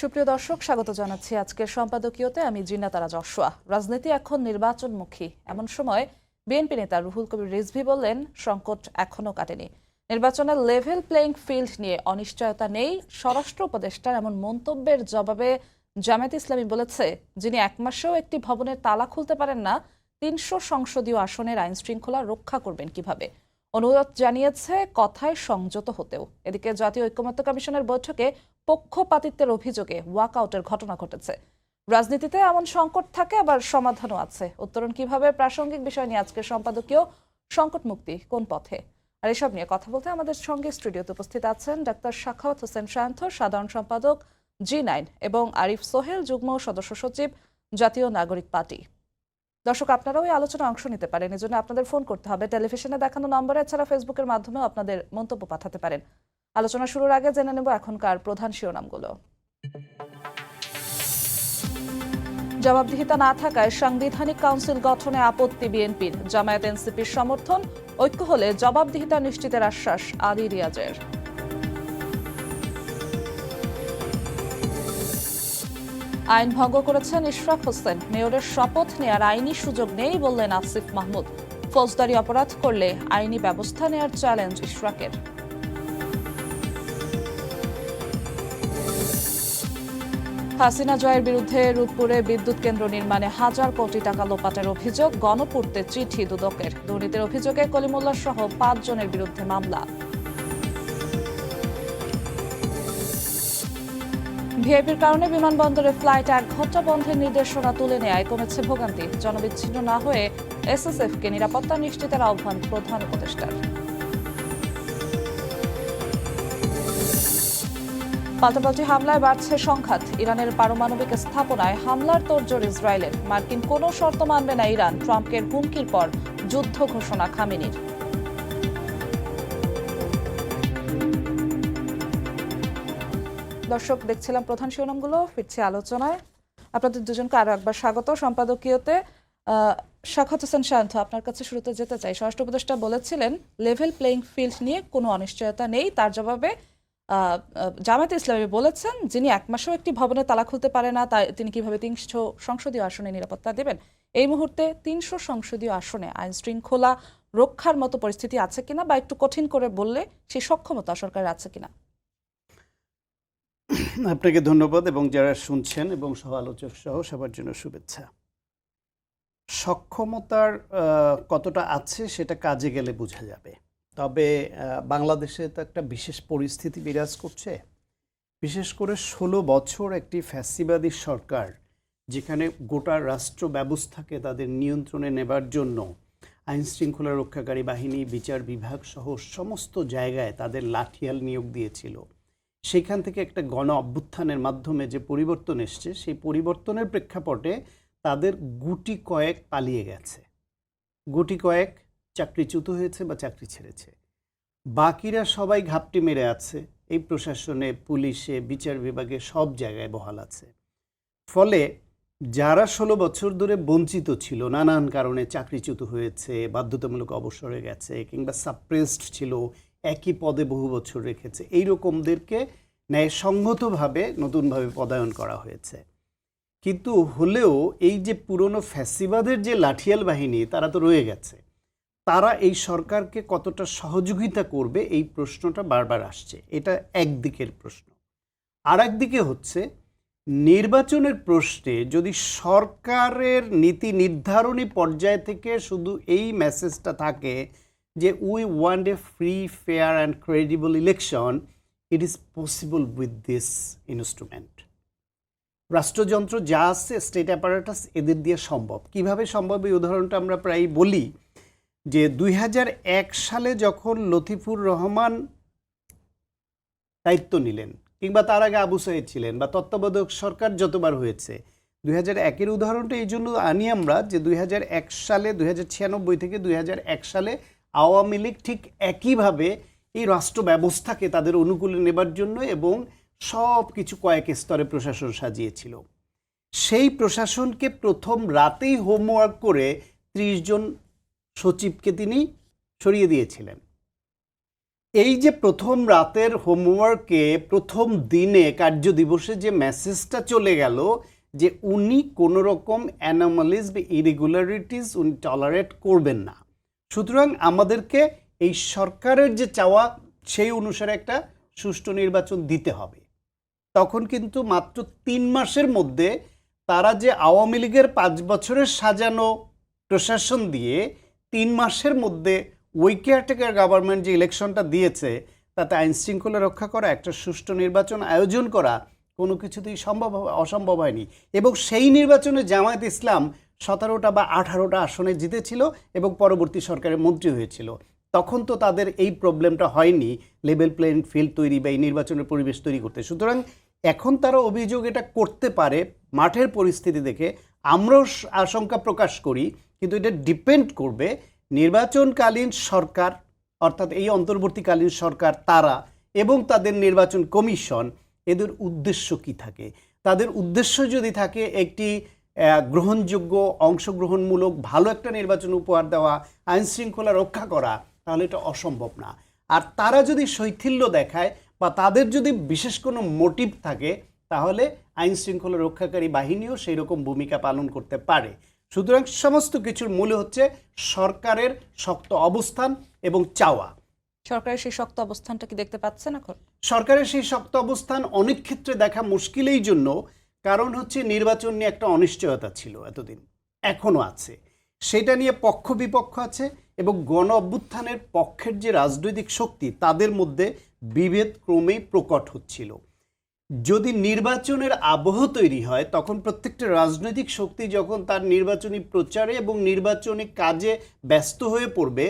সুপ্রিয় দর্শক, স্বাগত জানাচ্ছি আজকের সম্পাদকীয়তে। আমি জিন্না তারা যশোয়া। রাজনীতি এখন নির্বাচনমুখী, এমন সময় বিএনপি নেতা রুহুল কবির রিজভী বললেন, সংকট এখনো কাটেনি। নির্বাচনের লেভেল প্লেইং ফিল্ড নিয়ে অনিশ্চয়তা নেই। স্বরাষ্ট্র উপদেষ্টার এমন মন্তব্যের জবাবে জামায়াতে ইসলামী বলেছে, যিনি এক মাসেও একটি ভবনের তালা খুলতে পারেন না, ৩০০ সংসদীয় আসনের আইন শৃঙ্খলা রক্ষা করবেন কিভাবে? অনুরোধ জানিয়েছে কথায় সংযত হতেও। এদিকে জাতীয় ঐকমত্য কমিশনের বৈঠকে পক্ষপাতিত্বের অভিযোগে ওয়াকআউটের ঘটনা ঘটেছে। রাজনীতিতে এমন সংকট থাকে, আবার সমাধানও আছে। উত্তরণ কিভাবে? প্রাসঙ্গিক বিষয় নিয়ে আজকের সম্পাদকীয় সংকট মুক্তি কোন পথে? আর এসব নিয়ে কথা বলতে আমাদের সঙ্গে স্টুডিওতে উপস্থিত আছেন ডাক্তার সাখাওয়াত হোসেন সায়ন্ত, সাধারণ সম্পাদক G9, এবং আরিফ সোহেল, যুগ্ম সদস্য সচিব, জাতীয় নাগরিক পার্টি। দর্শক, আপনারাও এই আলোচনায় অংশ নিতে পারেন। এজন্য আপনাদের ফোন করতে হবে টেলিভিশনে দেখানো নম্বরে, এছাড়া ফেসবুকের মাধ্যমেও আপনাদের মন্তব্য পাঠাতে পারেন। আলোচনা শুরুর আগে জেনে নেব এখনকার প্রধান শিরোনামগুলো। জবাবদিহিতা না থাকায় সাংবিধানিক কাউন্সিল গঠনে আপত্তি বিএনপির। জামায়াত এনসিপির সমর্থন। ঐক্য হলে জবাবদিহিতা নিশ্চিতের আশ্বাস আলী রিয়াজের। আইন ভঙ্গ করেছেন ইশরাক হোসেন। মেয়রের শপথ নেয়ার আইনি সুযোগ নেই বললেন আসিফ মাহমুদ। ফৌজদারি অপরাধ করলে আইনি ব্যবস্থা নেয়ার চ্যালেঞ্জ ইশরাকের। হাসিনা জয়ের বিরুদ্ধে রূপপুরে বিদ্যুৎ কেন্দ্র নির্মাণে হাজার কোটি টাকা লোপাটের অভিযোগ। গণপূর্তে চিঠি দুদকের। দুর্নীতির অভিযোগে কলিমুল্লাহ সহ ৫ জনের বিরুদ্ধে মামলা। ভিআইপির কারণে বিমানবন্দরে ফ্লাইট ১ ঘণ্টা বন্ধের নির্দেশনা তুলে নেয় কমেছে ভোগান্তি। জনবিচ্ছিন্ন না হয়ে এসএসএফকে নিরাপত্তা নিশ্চিতের আহ্বান প্রধান উপদেষ্টার। পাল্টাপাল্টি হামলায় বাড়ছে সংঘাত। ইরানের পারমাণবিক স্থাপনায় হামলার তোড়জোড় ইসরায়েলের। মার্কিন কোনো শর্ত মানবে না ইরান। ট্রাম্পের হুমকির পর যুদ্ধ ঘোষণা খামেনির। দর্শক, দেখছিলাম প্রধান শিরোনামগুলো। ফিরছি আলোচনায়। আপনাদের দুজনকে আরো একবার স্বাগত সম্পাদকীয়তে। সাখাওয়াত হোসেন সায়ন্ত, আপনার কাছে শুরুতে যেতে চাই। স্বরাষ্ট্র উপদেষ্টা বলেছিলেন লেভেল প্লেইং ফিল্ড নিয়ে কোনো অনিশ্চয়তা নেই। তার জবাবে জামায়াতে ইসলামী বলেছেন, যিনি এক মাসেও একটি ভবনে তালা খুলতে পারে না, তিনি কিভাবে ৩০০ সংসদীয় আসনে নিরাপত্তা দেবেন? এই মুহূর্তে ৩০০ সংসদীয় আসনে আইন শৃঙ্খলা রক্ষার মতো পরিস্থিতি আছে কিনা, বা একটু কঠিন করে বললে সেই সক্ষমতা সরকারের আছে কিনা? আপনাকে ধন্যবাদ, এবং যারা শুনছেন এবং সহ আলোচক সহ সবার জন্য শুভেচ্ছা। সক্ষমতার কতটা আছে সেটা কাজে গেলে বোঝা যাবে। তবে বাংলাদেশে তো একটা বিশেষ পরিস্থিতি বিরাজ করছে। বিশেষ করে ১৬ বছর একটি ফ্যাসিবাদী সরকার, যেখানে গোটা রাষ্ট্র ব্যবস্থাকে তাদের নিয়ন্ত্রণে নেবার জন্য আইন শৃঙ্খলা রক্ষাকারী বাহিনী, বিচার বিভাগ সহ সমস্ত জায়গায় তাদের লাঠিয়াল নিয়োগ দিয়েছিল। সেখান থেকে একটা গণ অভ্যুত্থানের মাধ্যমে যে পরিবর্তন এসছে, সেই পরিবর্তনের প্রেক্ষাপটে তাদের গুটি কয়েক পালিয়ে গেছে, গুটি কয়েক চাকরিচ্যুত হয়েছে বা চাকরি ছেড়েছে। বাকিরা সবাই ঘাপটি মেরে আছে। এই প্রশাসনে, পুলিশে, বিচার বিভাগে সব জায়গায় বহাল আছে। ফলে যারা ১৬ বছর ধরে বঞ্চিত ছিল, নানান কারণে চাকরিচ্যুত হয়েছে, বাধ্যতামূলক অবসরে গেছে, কিংবা সাপ্রেসড ছিল, একই পদে বহু বছর রেখেছে, এই রকমদেরকে ন্যায়সঙ্গতভাবে নতুনভাবে পদায়ন করা হয়েছে। কিন্তু হলেও এই যে পুরনো ফ্যাসিবাদের যে লাঠিয়াল বাহিনী, তারা তো রয়ে গেছে। তারা এই সরকারকে কতটা সহযোগিতা করবে, এই প্রশ্নটা বারবার আসছে। এটা একদিকের প্রশ্ন। আর একদিকে হচ্ছে নির্বাচনের প্রশ্নে যদি সরকারের নীতি নির্ধারণী পর্যায় থেকে শুধু এই মেসেজটা থাকে যে we want a free, fair and credible election, it is possible with this instrument. রাষ্ট্রযন্ত্র যা আছে, স্টেট অ্যাপারেটাস, এদের দিয়ে সম্ভব। কিভাবে সম্ভব? এই উদাহরণটা আমরা প্রায় বলি যে ২০০১ সালে যখন লতিফুর রহমান দায়িত্ব নিলেন, কিংবা তার আগে আবু সাইদ ছিলেন, বা তত্ত্বাবধায়ক সরকার যতবার হয়েছে, ২০০১-এর উদাহরণটা এই জন্য আনি আমরা যে ২০০১ সালে, ২০৯৬ থেকে ২০০১ সালে আওয়ামী লীগ ঠিক একইভাবে এই রাষ্ট্র ব্যবস্থাকে তাদের অনুকূলে নেবার জন্য এবং সব কিছু কয়েক স্তরে প্রশাসন সাজিয়েছিল। সেই প্রশাসনকে প্রথম রাতেই হোমওয়ার্ক করে ৩০ জন সচিবকে তিনি সরিয়ে দিয়েছিলেন। এই যে প্রথম রাতের হোমওয়ার্কে প্রথম দিনে কার্য দিবসে যে মেসেজটা চলে গেল যে উনি কোনো রকম অ্যানোমালিজ বা ইরেগুলারিটিস উনি টলারেট করবেন না, সুতরাং আমাদেরকে এই সরকারের যে চাওয়া সেই অনুসারে একটা সুষ্ঠু নির্বাচন দিতে হবে। তখন কিন্তু মাত্র 3 মাসের মধ্যে তারা যে আওয়ামী লীগের 5 বছরের সাজানো প্রশাসন দিয়ে 3 মাসের মধ্যে ওই কেয়ারটেকার গভর্নমেন্ট যে ইলেকশনটা দিয়েছে তাতে আইন শৃঙ্খলা রক্ষা করা, একটা সুষ্ঠু নির্বাচন আয়োজন করা কোনো কিছুতেই অসম্ভব হয়নি। এবং সেই নির্বাচনে জামায়াত ইসলাম 17টা বা 18টা আসনে জিতেছিল এবং পরবর্তী সরকারের মন্ত্রী হয়েছিল। তখন তো তাদের এই প্রবলেমটা হয়নি লেভেল প্লেইং ফিল্ড তৈরি বা এই নির্বাচনের পরিবেশ তৈরি করতে। সুতরাং এখন তারা অভিযোগ এটা করতে পারে মাঠের পরিস্থিতি দেখে, আমরাও আশঙ্কা প্রকাশ করি, কিন্তু এটা ডিপেন্ড করবে নির্বাচনকালীন সরকার অর্থাৎ এই অন্তর্বর্তীকালীন সরকার তারা এবং তাদের নির্বাচন কমিশন এদের উদ্দেশ্য কি থাকে। তাদের উদ্দেশ্য যদি থাকে একটি গ্রহণযোগ্য অংশগ্রহণমূলক ভালো একটা নির্বাচন উপহার দেওয়া, আইন শৃঙ্খলা রক্ষা করা, তাহলে এটা অসম্ভব না। আর তারা যদি শৈথিল্য দেখায় বা তাদের যদি বিশেষ কোনো মোটিভ থাকে তাহলে আইন শৃঙ্খলা রক্ষাকারী বাহিনীও সেই রকম ভূমিকা পালন করতে পারে। সুতরাং সমস্ত কিছুর মূলে হচ্ছে সরকারের শক্ত অবস্থান এবং চাওয়া। সরকারের সেই শক্ত অবস্থানটা কি দেখতে পাচ্ছেন এখন? সরকারের সেই শক্ত অবস্থান অনেক ক্ষেত্রে দেখা মুশকিল এই জন্য, কারণ হচ্ছে নির্বাচন নিয়ে একটা অনিশ্চয়তা ছিল এতদিন, এখনও আছে। সেটা নিয়ে পক্ষ বিপক্ষ আছে এবং গণ অভ্যুত্থানের পক্ষের যে রাজনৈতিক শক্তি তাদের মধ্যে বিভেদ ক্রমেই প্রকট হচ্ছিল। যদি নির্বাচনের আবহ তৈরি হয় তখন প্রত্যেকটা রাজনৈতিক শক্তি যখন তার নির্বাচনী প্রচারে এবং নির্বাচনী কাজে ব্যস্ত হয়ে পড়বে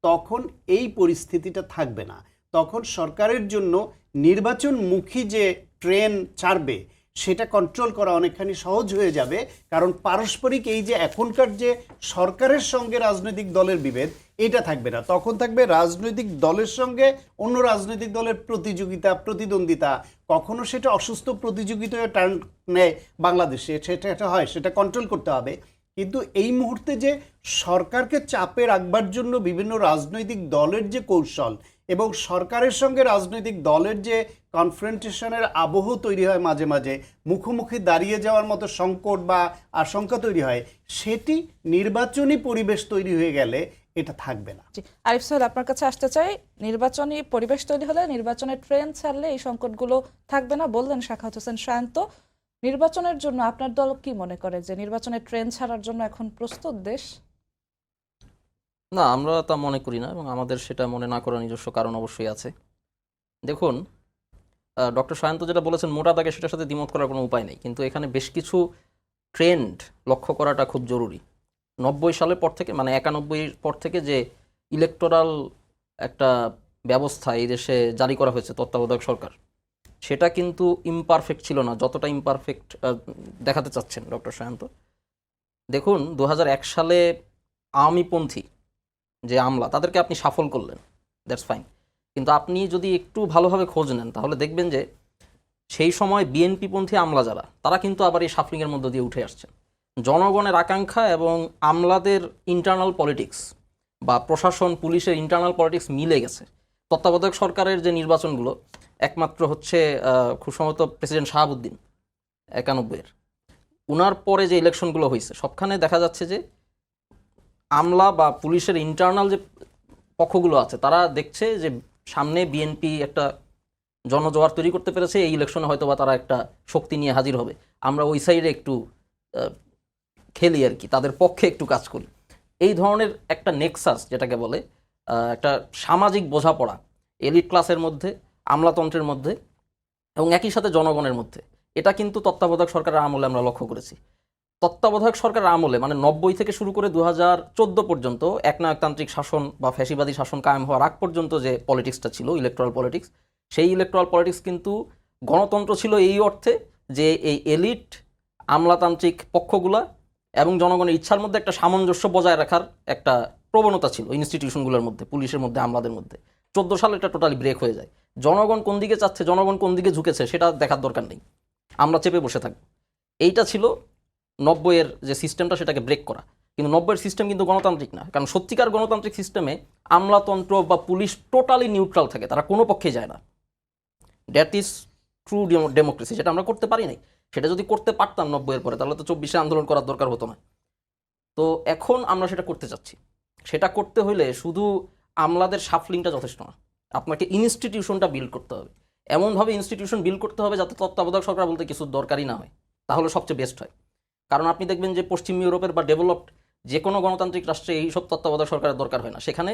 তখন এই পরিস্থিতিটা থাকবে না। তখন সরকারের জন্য নির্বাচনমুখী যে ট্রেন ছাড়বে সেটা কন্ট্রোল করা অনেকখানি সহজ হয়ে যাবে, কারণ পারস্পরিক এই যে এখনকার যে সরকারের সঙ্গে রাজনৈতিক দলের বিভেদ এটা থাকবে না। তখন থাকবে রাজনৈতিক দলের সঙ্গে অন্য রাজনৈতিক দলের প্রতিযোগিতা, প্রতিদ্বন্দ্বিতা। কখনো সেটা অসুস্থ প্রতিযোগিতায় টার্ন নেয় বাংলাদেশে, সেটা হয়, সেটা কন্ট্রোল করতে হবে। কিন্তু এই মুহূর্তে যে সরকারকে চাপে রাখবার জন্য বিভিন্ন রাজনৈতিক দলের যে কৌশল এবং সরকারের সঙ্গে রাজনৈতিক দলের যে কনফ্রন্টেশনের আবহ তৈরি হয়, মাঝে মাঝে মুখোমুখি দাঁড়িয়ে যাওয়ার মতো সংকট বা আশঙ্কা তৈরি হয়, সেটি নির্বাচনী পরিবেশ তৈরি হয়ে গেলে এটা থাকবে না। আরিফ সোহেল, আপনার কাছে আসতে চাই, নির্বাচনী পরিবেশ তৈরি হলে, নির্বাচনের ট্রেন ছাড়লে এই সংকটগুলো থাকবে না বললেন সাখাওয়াত হোসেন শান্ত। নির্বাচনের জন্য আপনার দল কি মনে করে যে নির্বাচনের ট্রেন ছাড়ার জন্য এখন প্রস্তুত দেশ? না, আমরা তা মনে করি না এবং আমাদের সেটা মনে না করার নিজস্ব কারণ অবশ্যই আছে। দেখুন, ডক্টর শান্ত যেটা বলেছেন মোটা দাগে সেটার সাথে দ্বিমত করার কোনো উপায় নেই, কিন্তু এখানে বেশ কিছু ট্রেন্ড লক্ষ্য করাটা খুব জরুরি। 90 সালের পর থেকে, মানে 91 পর থেকে যে ইলেকটোরাল একটা ব্যবস্থা এই দেশে জারি করা হয়েছে তত্ত্বাবধায়ক সরকার, সেটা কিন্তু ইমপারফেক্ট ছিল না যতটা ইমপারফেক্ট দেখাতে চাচ্ছেন ডক্টর শান্ত। দেখুন, 2001 সালে আওয়ামীপন্থী যে আমলা তাদেরকে আপনি সাফল করলেন, দ্যাটস ফাইন, কিন্তু আপনি যদি একটু ভালোভাবে খোঁজ নেন তাহলে দেখবেন যে সেই সময় বিএনপিপন্থী আমলা যারা, তারা কিন্তু আবার এই সাফলিংয়ের মধ্য দিয়ে উঠে আসছেন। জনগণের আকাঙ্ক্ষা এবং আমলাদের ইন্টারনাল পলিটিক্স বা প্রশাসন পুলিশের ইন্টারনাল পলিটিক্স মিলে গেছে। তত্ত্বাবধায়ক সরকারের যে নির্বাচনগুলো, একমাত্র হচ্ছে খুব সম্ভবত প্রেসিডেন্ট শাহাবুদ্দিন 91-এর, উনার পরে যে ইলেকশনগুলো হয়েছে সবখানে দেখা যাচ্ছে যে আমলা বা পুলিশের ইন্টারনাল যে পক্ষগুলো আছে তারা দেখছে যে সামনে বিএনপি একটা জনজোয়ার তৈরি করতে পেরেছে, এই ইলেকশনে হয়তো বা তারা একটা শক্তি নিয়ে হাজির হবে, আমরা ওই সাইডে একটু খেলি আর কি, তাদের পক্ষে একটু কাজ করি। এই ধরনের একটা নেক্সাস যেটাকে বলে, একটা সামাজিক বোঝাপড়া এলিট ক্লাসের মধ্যে, আমলাতন্ত্রের মধ্যে এবং একই সাথে জনগণের মধ্যে, এটা কিন্তু তত্ত্বাবধায়ক সরকারের আমলে আমরা লক্ষ্য করেছি। তত্ত্বাবধায়ক সরকারের আমলে, মানে 90 থেকে শুরু করে 2014 পর্যন্ত একনায়কতান্ত্রিক শাসন বা ফ্যাসিবাদী শাসন কায়েম হওয়ার আগ পর্যন্ত যে পলিটিক্সটা ছিল, ইলেকট্রাল পলিটিক্স, সেই ইলেকট্রাল পলিটিক্স কিন্তু গণতন্ত্র ছিল এই অর্থে যে এই এলিট আমলাতান্ত্রিক পক্ষগুলা এবং জনগণের ইচ্ছার মধ্যে একটা সামঞ্জস্য বজায় রাখার একটা প্রবণতা ছিল ইনস্টিটিউশনগুলোর মধ্যে, পুলিশের মধ্যে, আমলাদের মধ্যে। 14 সালে এটা টোটালি ব্রেক হয়ে যায়। জনগণ কোন দিকে চাচ্ছে, জনগণ কোন দিকে ঝুঁকেছে সেটা দেখার দরকার নেই, আমরা চেপে বসে থাকবো। এইটা ছিল 90-এর যে সিস্টেমটা, সেটাকে ব্রেক করা। কিন্তু 90-এর সিস্টেম কিন্তু গণতান্ত্রিক না, কারণ সত্যিকার গণতান্ত্রিক সিস্টেমে আমলাতন্ত্র বা পুলিশ টোটালি নিউট্রাল থাকে, তারা কোনো পক্ষে যায় না। দ্যাট ইজ ট্রু ডেমোক্রেসি, যেটা আমরা করতে পারি নাই। সেটা যদি করতে পারতাম 90-এর পরে, তাহলে তো 24-এ আন্দোলন করার দরকার হতো না। তো এখন আমরা সেটা করতে চাচ্ছি। সেটা করতে হলে শুধু আমলাদের সাফলিংটা যথেষ্ট না, আপনাকে ইনস্টিটিউশনটা বিল্ড করতে হবে। এমনভাবে ইনস্টিটিউশন বিল্ড করতে হবে যাতে তত্ত্বাবধায়ক সরকার বলতে কিছু দরকারই না হয়, তাহলে সবচেয়ে বেস্ট হয়। কারণ আপনি দেখবেন যে পশ্চিম ইউরোপের বা ডেভেলপড যে কোনো গণতান্ত্রিক রাষ্ট্রে এইসব তত্ত্বাবধায়ক সরকারের দরকার হয় না। সেখানে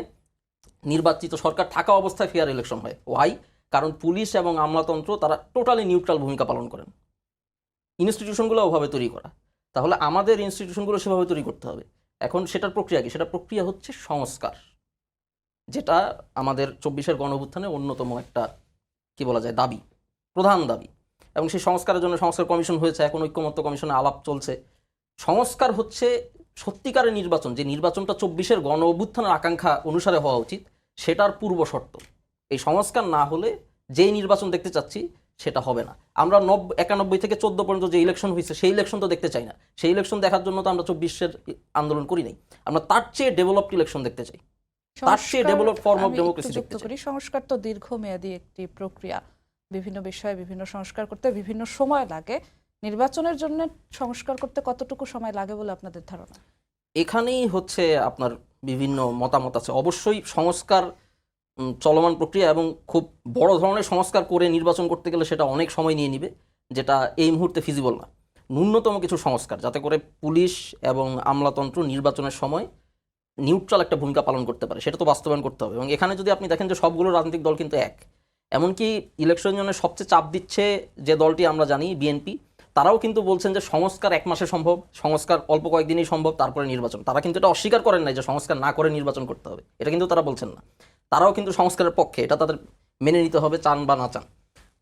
নির্বাচিত সরকার থাকা অবস্থায় ফেয়ার ইলেকশন হয়। ওয়াই? কারণ পুলিশ এবং আমলাতন্ত্র তারা টোটালি নিউট্রাল ভূমিকা পালন করেন। ইনস্টিটিউশনগুলো ওভাবে তৈরি করা, তাহলে আমাদের ইনস্টিটিউশনগুলো সেভাবে তৈরি করতে হবে। এখন সেটার প্রক্রিয়া কি? সেটা প্রক্রিয়া হচ্ছে সংস্কার, যেটা আমাদের 24-এর গণঅভ্যুত্থানে অন্যতম একটা কি বলা যায় দাবি, প্রধান দাবি। এবং সেই সংস্কারের জন্য সংস্কার কমিশন হয়েছে, এখন ঐক্যমত্য কমিশনে আলাপ চলছে। সংস্কার হচ্ছে সত্যিকারের নির্বাচন, যে নির্বাচনটা 24-এর গণঅভ্যুত্থানের আকাঙ্ক্ষা অনুসারে হওয়া উচিত, সেটার পূর্ব শর্ত। এই সংস্কার না হলে যেই নির্বাচন দেখতে চাচ্ছি সেটা হবে না। আমরা 91 থেকে 14 পর্যন্ত যে ইলেকশন হয়েছে সেই ইলেকশন তো দেখতে চাই না। সেই ইলেকশন দেখার জন্য তো আমরা 24-এর আন্দোলন করি নাই। আমরা তার চেয়ে ডেভেলপড ইলেকশন দেখতে চাই, তার চেয়ে ডেভেলপড ফর্ম অফ ডেমোক্রেসি দেখতে চাই। সংস্কার তো দীর্ঘমেয়াদী একটি প্রক্রিয়া, বিভিন্ন বিষয়ে বিভিন্ন সংস্কার করতে বিভিন্ন সময় লাগে। নির্বাচনের জন্য সংস্কার করতে কতটুকু সময় লাগে বলে আপনাদের ধারণা? এখানেই হচ্ছে আপনার বিভিন্ন মতামত আছে। অবশ্যই সংস্কার চলমান প্রক্রিয়া, এবং খুব বড় ধরনের সংস্কার করে নির্বাচন করতে গেলে সেটা অনেক সময় নিয়ে নিবে, যেটা এই মুহূর্তে ফিজিবল না। ন্যূনতম কিছু সংস্কার, যাতে করে পুলিশ এবং আমলাতন্ত্র নির্বাচনের সময় নিউট্রাল একটা ভূমিকা পালন করতে পারে, সেটা তো বাস্তবায়ন করতে হবে। এবং এখানে যদি আপনি দেখেন যে সবগুলো রাজনৈতিক দল কিন্তু এক, এমনকি ইলেকশনের জন্য সবচেয়ে চাপ দিচ্ছে যে দলটি আমরা জানি, বিএনপি, তারাও কিন্তু বলছেন যে সংস্কার 1 মাসে সম্ভব, সংস্কার অল্প কয়েকদিনই সম্ভব, তারপরে নির্বাচন। তারা কিন্তু এটা অস্বীকার করেন নাই যে সংস্কার না করে নির্বাচন করতে হবে, এটা কিন্তু তারা বলছেন না। তারাও কিন্তু সংস্কারের পক্ষে, এটা তাদের মেনে নিতে হবে, চান বা না চান।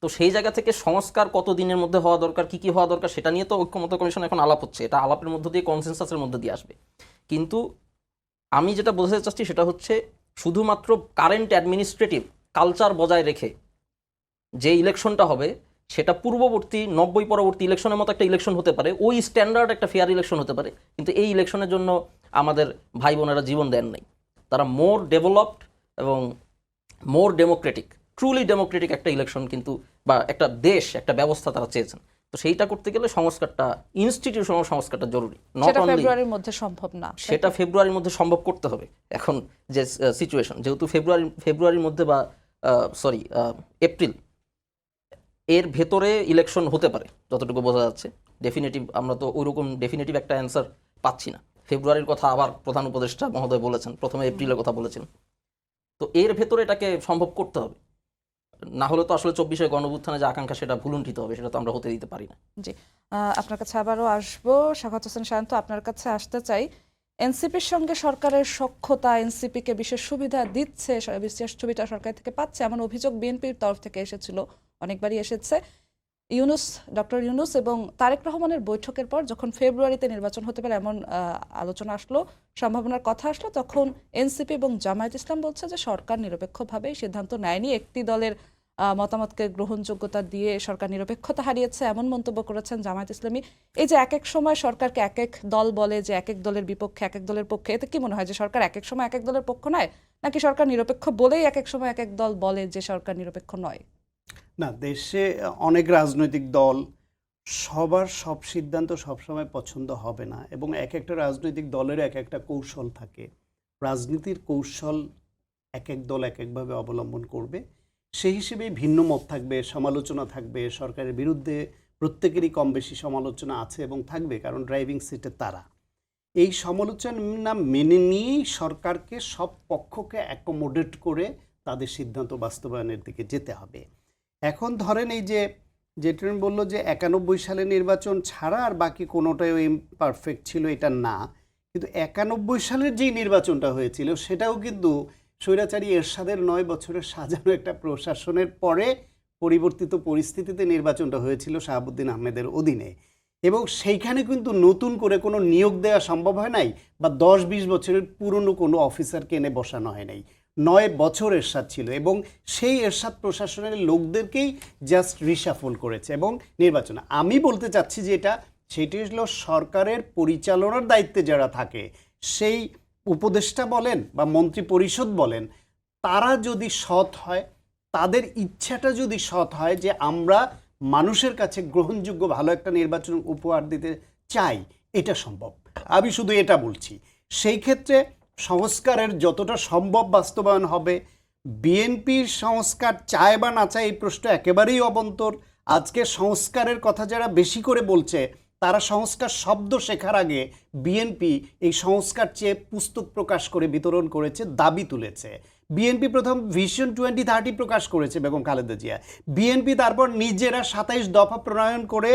তো সেই জায়গা থেকে সংস্কার কত দিনের মধ্যে হওয়া দরকার, কি কি হওয়া দরকার, সেটা নিয়ে তো ঐক্যমত্য কমিশন এখন আলাপ হচ্ছে। এটা আলাপের মধ্য দিয়ে কনসেনসাসের মধ্যে দিয়ে আসবে। কিন্তু আমি যেটা বোঝাতে চাচ্ছি সেটা হচ্ছে শুধুমাত্র কারেন্ট অ্যাডমিনিস্ট্রেটিভ কালচার বজায় রেখে যে ইলেকশনটা হবে সেটা পূর্ববর্তী 90 পরবর্তী ইলেকশনের মতো একটা ইলেকশন হতে পারে, ওই স্ট্যান্ডার্ড একটা ফেয়ার ইলেকশন হতে পারে। কিন্তু এই ইলেকশনের জন্য আমাদের ভাই বোনেরা জীবন দেন নাই। তারা মোর ডেভেলপড এবং মোর ডেমোক্রেটিক, ট্রুলি ডেমোক্রেটিক একটা ইলেকশন কিন্তু, বা একটা দেশ, একটা ব্যবস্থা তারা চেয়েছেন। তো সেইটা করতে গেলে সংস্কারটা, ইনস্টিটিউশনাল সংস্কারটা জরুরি। নট অনলি ফেব্রুয়ারির মধ্যে সম্ভব না, সেটা ফেব্রুয়ারির মধ্যে সম্ভব করতে হবে। এখন যে সিচুয়েশন, যেহেতু ফেব্রুয়ারির মধ্যে বা এপ্রিল এর ভেতরে ইলেকশন হতে পারে যতটুকু বোঝা যাচ্ছে। ডেফিনেটিভ আমরা তো ওইরকম ডেফিনেটিভ একটা অ্যান্সার পাচ্ছি না। ফেব্রুয়ারির কথা আবার প্রধান উপদেষ্টা মহোদয় বলেছেন, প্রথমে এপ্রিলের কথা বলেছেন। তো এর ভেতরে এটাকে সম্ভব করতে হবে, না হলে তো আসলে 24-এর গণঅভ্যুত্থানে যে আকাঙ্ক্ষা সেটা ভুলুণ্ঠিত হবে, সেটা তো আমরা হতে দিতে পারি না। জি, আপনার কাছে আবারও আসবো। সাখাওয়াত হোসেন শান্ত, আপনার কাছে আসতে চাই, এনসিপির সঙ্গে সরকারের সখ্যতা এনসিপিকে বিশেষ সুবিধা দিচ্ছে, বিশেষ সুবিধা সরকার থেকে পাচ্ছে, এমন অভিযোগ বিএনপির তরফ থেকে এসেছিল, অনেকবারই এসেছে। ডক্টর ইউনূস এবং তারেক রহমানের বৈঠকের পর যখন ফেব্রুয়ারিতে নির্বাচন হতে পারে এমন আলোচনা আসলো, সম্ভাবনার কথা আসলো, তখন এনসিপি এবং জামায়াত ইসলাম বলছে যে সরকার নিরপেক্ষভাবে সিদ্ধান্ত নেয়নি, একটি দলের মতামতকে গ্রহণযোগ্যতা দিয়ে সরকার নিরপেক্ষতা হারিয়েছে, এমন মন্তব্য করেছেন জামায়াত ইসলামী। এই যে এক এক সময় সরকারকে এক এক দল বলে যে এক এক দলের বিপক্ষে, এক এক দলের পক্ষে, এতে কি মনে হয় যে সরকার এক এক সময় এক এক দলের পক্ষ নয়, নাকি সরকার নিরপেক্ষ বলেই এক এক সময় এক এক দল বলে যে সরকার নিরপেক্ষ নয়? না, দেশে অনেক রাজনৈতিক দল, সবার সব সিদ্ধান্ত সবসময় পছন্দ হবে না, এবং এক একটা রাজনৈতিক দলের এক একটা কৌশল থাকে। রাজনীতির কৌশল এক এক দল এক একভাবে অবলম্বন করবে, সেই হিসেবে ভিন্ন মত থাকবে, সমালোচনা থাকবে। সরকারের বিরুদ্ধে প্রত্যেকেরই কম বেশি সমালোচনা আছে এবং থাকবে, কারণ ড্রাইভিং সিটে তারা। এই সমালোচনা মেনে নিয়েই সরকারকে সব পক্ষকে অ্যাকোমোডেট করে তাদের সিদ্ধান্ত বাস্তবায়নের দিকে যেতে হবে। এখন ধরেন এই যে যেটা বললো যে 91 সালে নির্বাচন ছাড়া আর বাকি কোনোটাই ইমপারফেক্ট ছিল, এটা না। কিন্তু 91 সালের যেই নির্বাচনটা হয়েছিল সেটাও কিন্তু স্বৈরাচারী এরশাদের 9 বছরের সাজানো একটা প্রশাসনের পরে পরিবর্তিত পরিস্থিতিতে নির্বাচনটা হয়েছিল শাহাবুদ্দিন আহমেদের অধীনে, এবং সেইখানে কিন্তু নতুন করে কোনো নিয়োগ দেওয়া সম্ভব হয় নাই, বা 10-20 বছরের পুরনো কোনো অফিসারকে এনে বসানো হয় নাই। 9 বছর এরশাদ ছিল, এবং সেই এরশাদ প্রশাসনের লোকদেরকেই জাস্ট রিশাফল করেছে এবং নির্বাচন। আমি বলতে চাচ্ছি যে সেটি হলো সরকারের পরিচালনার দায়িত্বে যারা থাকে সেই উপদেষ্টা বলেন বা মন্ত্রী পরিষদ বলেন, তারা যদি সৎ হয়, তাদের ইচ্ছাটা যদি সৎ হয় যে আমরা মানুষের কাছে গ্রহণযোগ্য ভালো একটা নির্বাচন উপহার দিতে চাই, এটা সম্ভব। আমি শুধু এটা বলছি, সেই ক্ষেত্রে সংস্কারের যতটা সম্ভব বাস্তবায়ন হবে। বিএনপির সংস্কার চায় বা না চায় এই প্রশ্ন একেবারেই অবন্তর। আজকে সংস্কারের কথা যারা বেশি করে বলছে, তারা সংস্কার শব্দ শেখার আগে বিএনপি এই সংস্কার চেয়ে পুস্তক প্রকাশ করে বিতরণ করেছে, দাবি তুলেছে। বিএনপি প্রথম ভিশন 2030 প্রকাশ করেছে বেগম খালেদা জিয়া। বিএনপি তারপর নিজেরা 27 দফা প্রণয়ন করে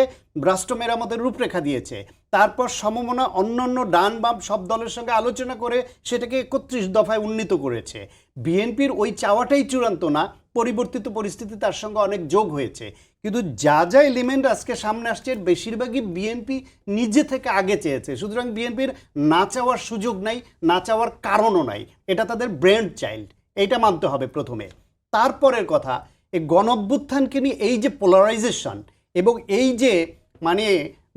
রাষ্ট্র মেরামতের রূপরেখা দিয়েছে। তারপর সমমনা অন্যান্য ডান বাম সব দলের সঙ্গে আলোচনা করে সেটাকে 31 দফায় উন্নীত করেছে। বিএনপির ওই চাওয়াটাই চূড়ান্ত না, পরিবর্তিত পরিস্থিতি তার সঙ্গে অনেক যোগ হয়েছে। কিন্তু যা যা এলিমেন্ট আজকে সামনে আসছে এর বেশিরভাগই বিএনপি নিজে থেকে আগে চেয়েছে। সুতরাং বিএনপির না চাওয়ার সুযোগ নাই, না চাওয়ার কারণও নাই। এটা তাদের ব্রেন চাইল্ড, এইটা মানতে হবে প্রথমে। তারপরের কথা, এই গণঅভ্যুত্থানকে নিয়ে এই যে পোলারাইজেশন এবং এই যে মানে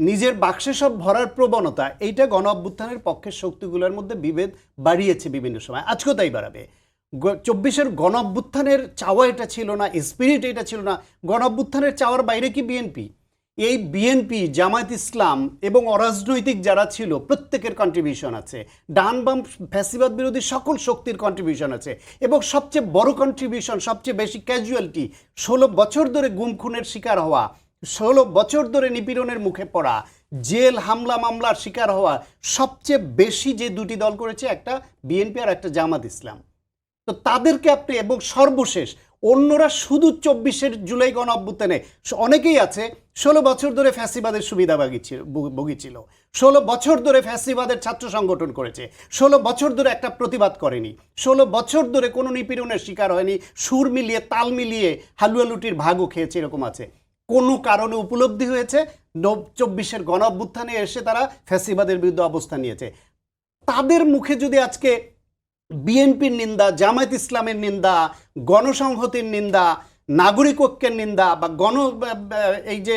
নিজের বাক্সে সব ভরার প্রবণতা, এইটা গণঅভ্যুত্থানের পক্ষের শক্তিগুলোর মধ্যে বিভেদ বাড়িয়েছে বিভিন্ন সময়, আজকেও তাই বাড়াবে। 24-এর গণঅভ্যুত্থানের চাওয়া এটা ছিল না, স্পিরিট এটা ছিল না। গণঅভ্যুত্থানের চাওয়ার বাইরে কি বিএনপি? এই বিএনপি, জামায়াত ইসলাম এবং অরাজনৈতিক যারা ছিল প্রত্যেকের কন্ট্রিবিউশন আছে, ডান বাম ফ্যাসিবাদ বিরোধী সকল শক্তির কন্ট্রিবিউশন আছে। এবং সবচেয়ে বড় কন্ট্রিবিউশন, সবচেয়ে বেশি ক্যাজুয়ালিটি, 16 বছর ধরে গুম খুনের শিকার হওয়া, 16 বছর ধরে নিপীড়নের মুখে পড়া, জেল হামলা মামলার শিকার হওয়া, সবচেয়ে বেশি যে দুটি দল করেছে, একটা বিএনপি আর একটা জামাত ইসলাম। তো তাদেরকে আপনি, এবং সর্বশেষ অন্যরা শুধু 24-এর জুলাই গণ অভ্যুত্থানে অনেকেই আছে 16 বছর ধরে ফ্যাসিবাদের সুবিধাভোগী ছিল, 16 বছর ধরে ফ্যাসিবাদের ছাত্র সংগঠন করেছে, 16 বছর ধরে একটা প্রতিবাদ করেনি, 16 বছর ধরে কোনো নিপীড়নের শিকার হয়নি, সুর মিলিয়ে তাল মিলিয়ে হালুয়া লুটির ভাগও খেয়েছে, এরকম আছে। কোনো কারণে উপলব্ধি হয়েছে 24-এর গণ অভ্যুত্থানে এসে তারা ফ্যাসিবাদের বিরুদ্ধে অবস্থান নিয়েছে। তাদের মুখে যদি আজকে বিএনপির নিন্দা, জামায়াত ইসলামের নিন্দা, গণসংহতির নিন্দা, নাগরিক ঐক্যের নিন্দা বা এই যে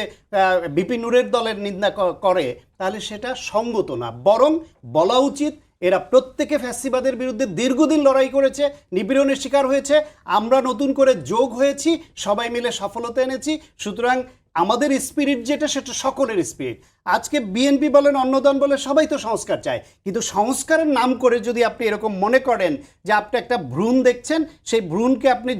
বিপি নুরের দলের নিন্দা করে, তাহলে সেটা সঙ্গত না। বরং বলা উচিত এরা প্রত্যেকে ফ্যাসিবাদের বিরুদ্ধে দীর্ঘদিন লড়াই করেছে, নিপীড়নের শিকার হয়েছে, আমরা নতুন করে যোগ হয়েছি, সবাই মিলে সফলতা এনেছি। সুতরাং আমাদের স্পিরিট যেটা, সেটা সকলের স্পিরিট। আজকে বিএনপি বলেন, অন্য দল বলে, সবাই তো সংস্কার চায়, কিন্তু সংস্কারের নাম করে যদি আপনি এরকম মনে করেন যে আপনি একটা ভ্রূণ দেখছেন, সেই ভ্রূণকে আপনি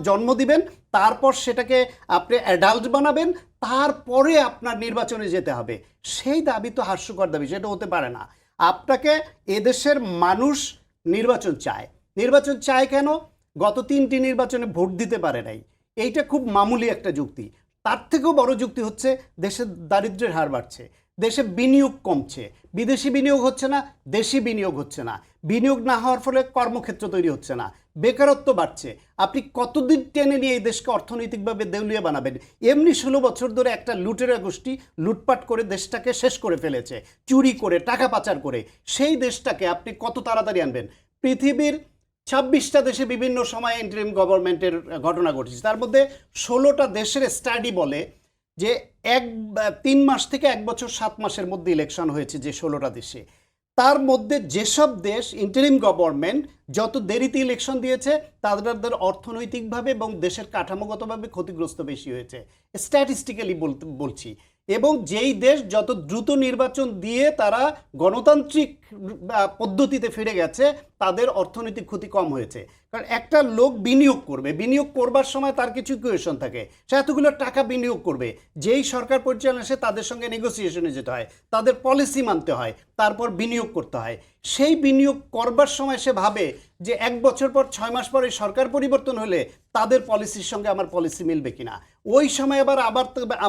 জন্ম দিবেন, তারপর সেটাকে আপনি অ্যাডাল্ট বানাবেন, তারপরে আপনার নির্বাচনে যেতে হবে, সেই দাবি তো হাস্যকর দাবি, সেটা হতে পারে না। আপনাকে এদেশের মানুষ নির্বাচন চায়। নির্বাচন চায় কেন? গত 3টি নির্বাচনে ভোট দিতে পারে নাই, এইটা খুব মামুলি একটা যুক্তি। তার থেকেও বড় যুক্তি হচ্ছে দেশের দারিদ্র্যের হার বাড়ছে, দেশে বিনিয়োগ কমছে, বিদেশি বিনিয়োগ হচ্ছে না, দেশি বিনিয়োগ হচ্ছে না, বিনিয়োগ না হওয়ার ফলে কর্মক্ষেত্র তৈরি হচ্ছে না, বেকারত্ব বাড়ছে। আপনি কতদিন টেনে নিয়ে এই দেশকে অর্থনৈতিকভাবে দেউলিয়া বানাবেন? এমনি 16 বছর ধরে একটা লুটেরা গোষ্ঠী লুটপাট করে দেশটাকে শেষ করে ফেলেছে, চুরি করে, টাকা পাচার করে। সেই দেশটাকে আপনি কত তাড়াতাড়ি আনবেন? পৃথিবীর 26টা দেশে বিভিন্ন সময় ইন্টারিম গভর্নমেন্টের ঘটনা ঘটেছে, তার মধ্যে 16টা দেশের স্টাডি বলে যে 3 মাস থেকে 1 বছর 7 মাসের মধ্যে ইলেকশন হয়েছে যে 16টা দেশে। তার মধ্যে যেসব দেশ ইন্টারিম গভর্নমেন্ট যত দেরিতে ইলেকশন দিয়েছে, তাদের অর্থনৈতিকভাবে এবং দেশের কাঠামোগতভাবে ক্ষতিগ্রস্ত বেশি হয়েছে, স্ট্যাটিস্টিক্যালি বলছি। এবং যেই দেশ যত দ্রুত নির্বাচন দিয়ে তারা গণতান্ত্রিক পদ্ধতিতে ফিরে গেছে, তাদের অর্থনৈতিক ক্ষতি কম হয়েছে। কারণ একটা লোক বিনিয়োগ করবে, বিনিয়োগ করবার সময় তার কিছু ইকুয়েশন থাকে, সে এতগুলো টাকা বিনিয়োগ করবে। যেই সরকার পরিচালনা আসে তাদের সঙ্গে নেগোসিয়েশনে যেতে হয়, তাদের পলিসি মানতে হয়, তারপর বিনিয়োগ করতে হয়। সেই বিনিয়োগ করবার সময় সে ভাবে যে 1 বছর পর 6 মাস পরে সরকার পরিবর্তন হলে তাদের পলিসির সঙ্গে আমার পলিসি মিলবে কিনা, ওই সময় আবার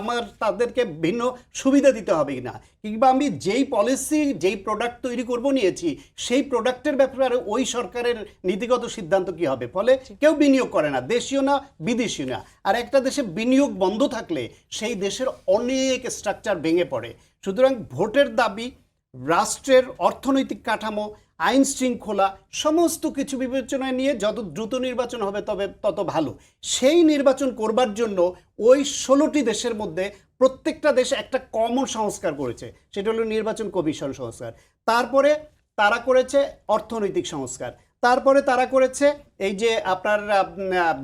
আমার তাদেরকে ভিন্ন সুবিধা দিতে হবে কিনা, কিংবা আমি যেই পলিসি যেই প্রোডাক্ট তৈরি করব নিয়েছি, সেই প্রোডাক্টের ব্যাপারে ওই সরকারের নীতিগত সিদ্ধান্ত কি হবে। ফলে কেউ বিনিয়োগ করে না, দেশীয় না বিদেশীয় না। আর একটা দেশে বিনিয়োগ বন্ধ থাকলে সেই দেশের অনেক স্ট্রাকচার ভেঙে পড়ে। সুতরাং ভোটের দাবি, রাষ্ট্রের অর্থনৈতিক কাঠামো, আইন শৃঙ্খলা সমস্ত কিছু বিবেচনায় নিয়ে যত দ্রুত নির্বাচন হবে তত ভালো। সেই নির্বাচন করবার জন্য ওই 16টি দেশের মধ্যে প্রত্যেকটা দেশে একটা কমন সংস্কার করেছে, সেটা হলো নির্বাচন কমিশন সংস্কার। তারপরে তারা করেছে অর্থনৈতিক সংস্কার, তারপরে তারা করেছে এই যে আপনার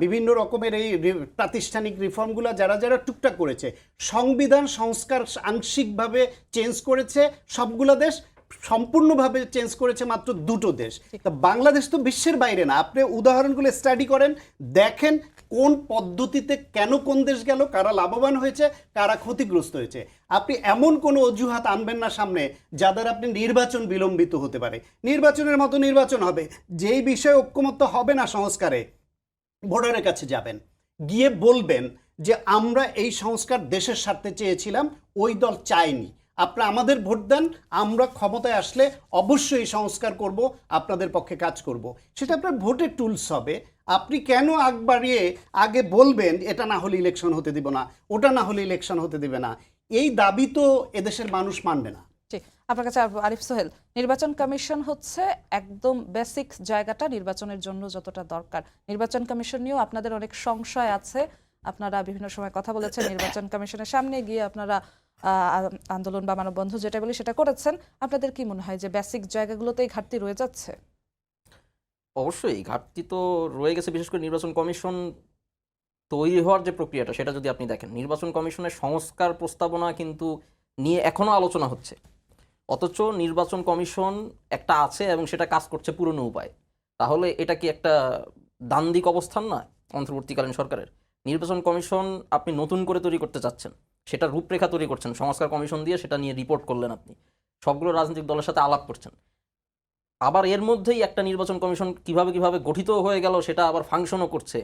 বিভিন্ন রকমের এই প্রাতিষ্ঠানিক রিফর্মগুলো যারা যারা টুকটাক করেছে, সংবিধান সংস্কার আংশিকভাবে চেঞ্জ করেছে সবগুলো দেশ, সম্পূর্ণভাবে চেঞ্জ করেছে মাত্র দুটো দেশ। তা বাংলাদেশ তো বিশ্বের বাইরে না। আপনি উদাহরণগুলো স্টাডি করেন, দেখেন কোন পদ্ধতিতে কেন কোন দেশ গেল, কারা লাভবান হয়েছে, কারা ক্ষতিগ্রস্ত হয়েছে। আপনি এমন কোনো অজুহাত আনবেন না সামনে যাদের আপনি নির্বাচন বিলম্বিত হতে পারে। নির্বাচনের মতো নির্বাচন হবে, যেই বিষয়ে ঐক্যমত্য হবে না সংস্কারে, ভোটারের কাছে যাবেন, গিয়ে বলবেন যে আমরা এই সংস্কার দেশের স্বার্থে চেয়েছিলাম, ওই দল চায়নি, আপনারা আমাদের ভোট দেন, আমরা ক্ষমতায় আসলে অবশ্যই এই সংস্কার করব, আপনাদের পক্ষে কাজ করব। সেটা আপনার ভোটের টুলস হবে। আপনি কেন আগ বাড়িয়ে আগে বলবেন এটা না হলে ইলেকশন হতে দিব না, ওটা না হলে ইলেকশন হতে দিবে না? এই দাবি তো এদেশের মানুষ মানবে না। ঠিক, আপনার কাছে আরিফ সোহেল, নির্বাচন কমিশন হচ্ছে একদম বেসিক জায়গাটা নির্বাচনের জন্য যতটা দরকার। নির্বাচন কমিশন নিয়েও আপনাদের অনেক সংশয় আছে, আপনারা বিভিন্ন সময় কথা বলেছেন, নির্বাচন কমিশনের সামনে গিয়ে আপনারা আন্দোলন বা মানববন্ধ যেটা বলি সেটা করেছেন। আপনাদের কি মনে হয় যে বেসিক জায়গাগুলোতেই ঘাটতি রয়ে যাচ্ছে? অবশ্যই ঘাটতি তো রয়ে গেছে, বিশেষ করে নির্বাচন কমিশন তৈরি হওয়ার যে প্রক্রিয়াটা সেটা যদি আপনি দেখেন, নির্বাচন কমিশনের সংস্কার প্রস্তাবনা কিন্তু নিয়ে এখনও আলোচনা হচ্ছে, অথচ নির্বাচন কমিশন একটা আছে এবং সেটা কাজ করছে পুরনো উপায়। তাহলে এটা কি একটা দ্বান্দ্বিক অবস্থান না অন্তর্বর্তীকালীন সরকারের? নির্বাচন কমিশন আপনি নতুন করে তৈরি করতে চাচ্ছেন, সেটা রূপরেখা তৈরি করছেন, সংস্কার কমিশন দিয়ে সেটা নিয়ে রিপোর্ট করলেন, আপনি সবগুলো রাজনৈতিক দলের সাথে আলাপ করছেন, আবার এর মধ্যেই একটা নির্বাচন কমিশন কিভাবে গঠিত হয়ে গেল সেটা আবার ফাংশনও করছে।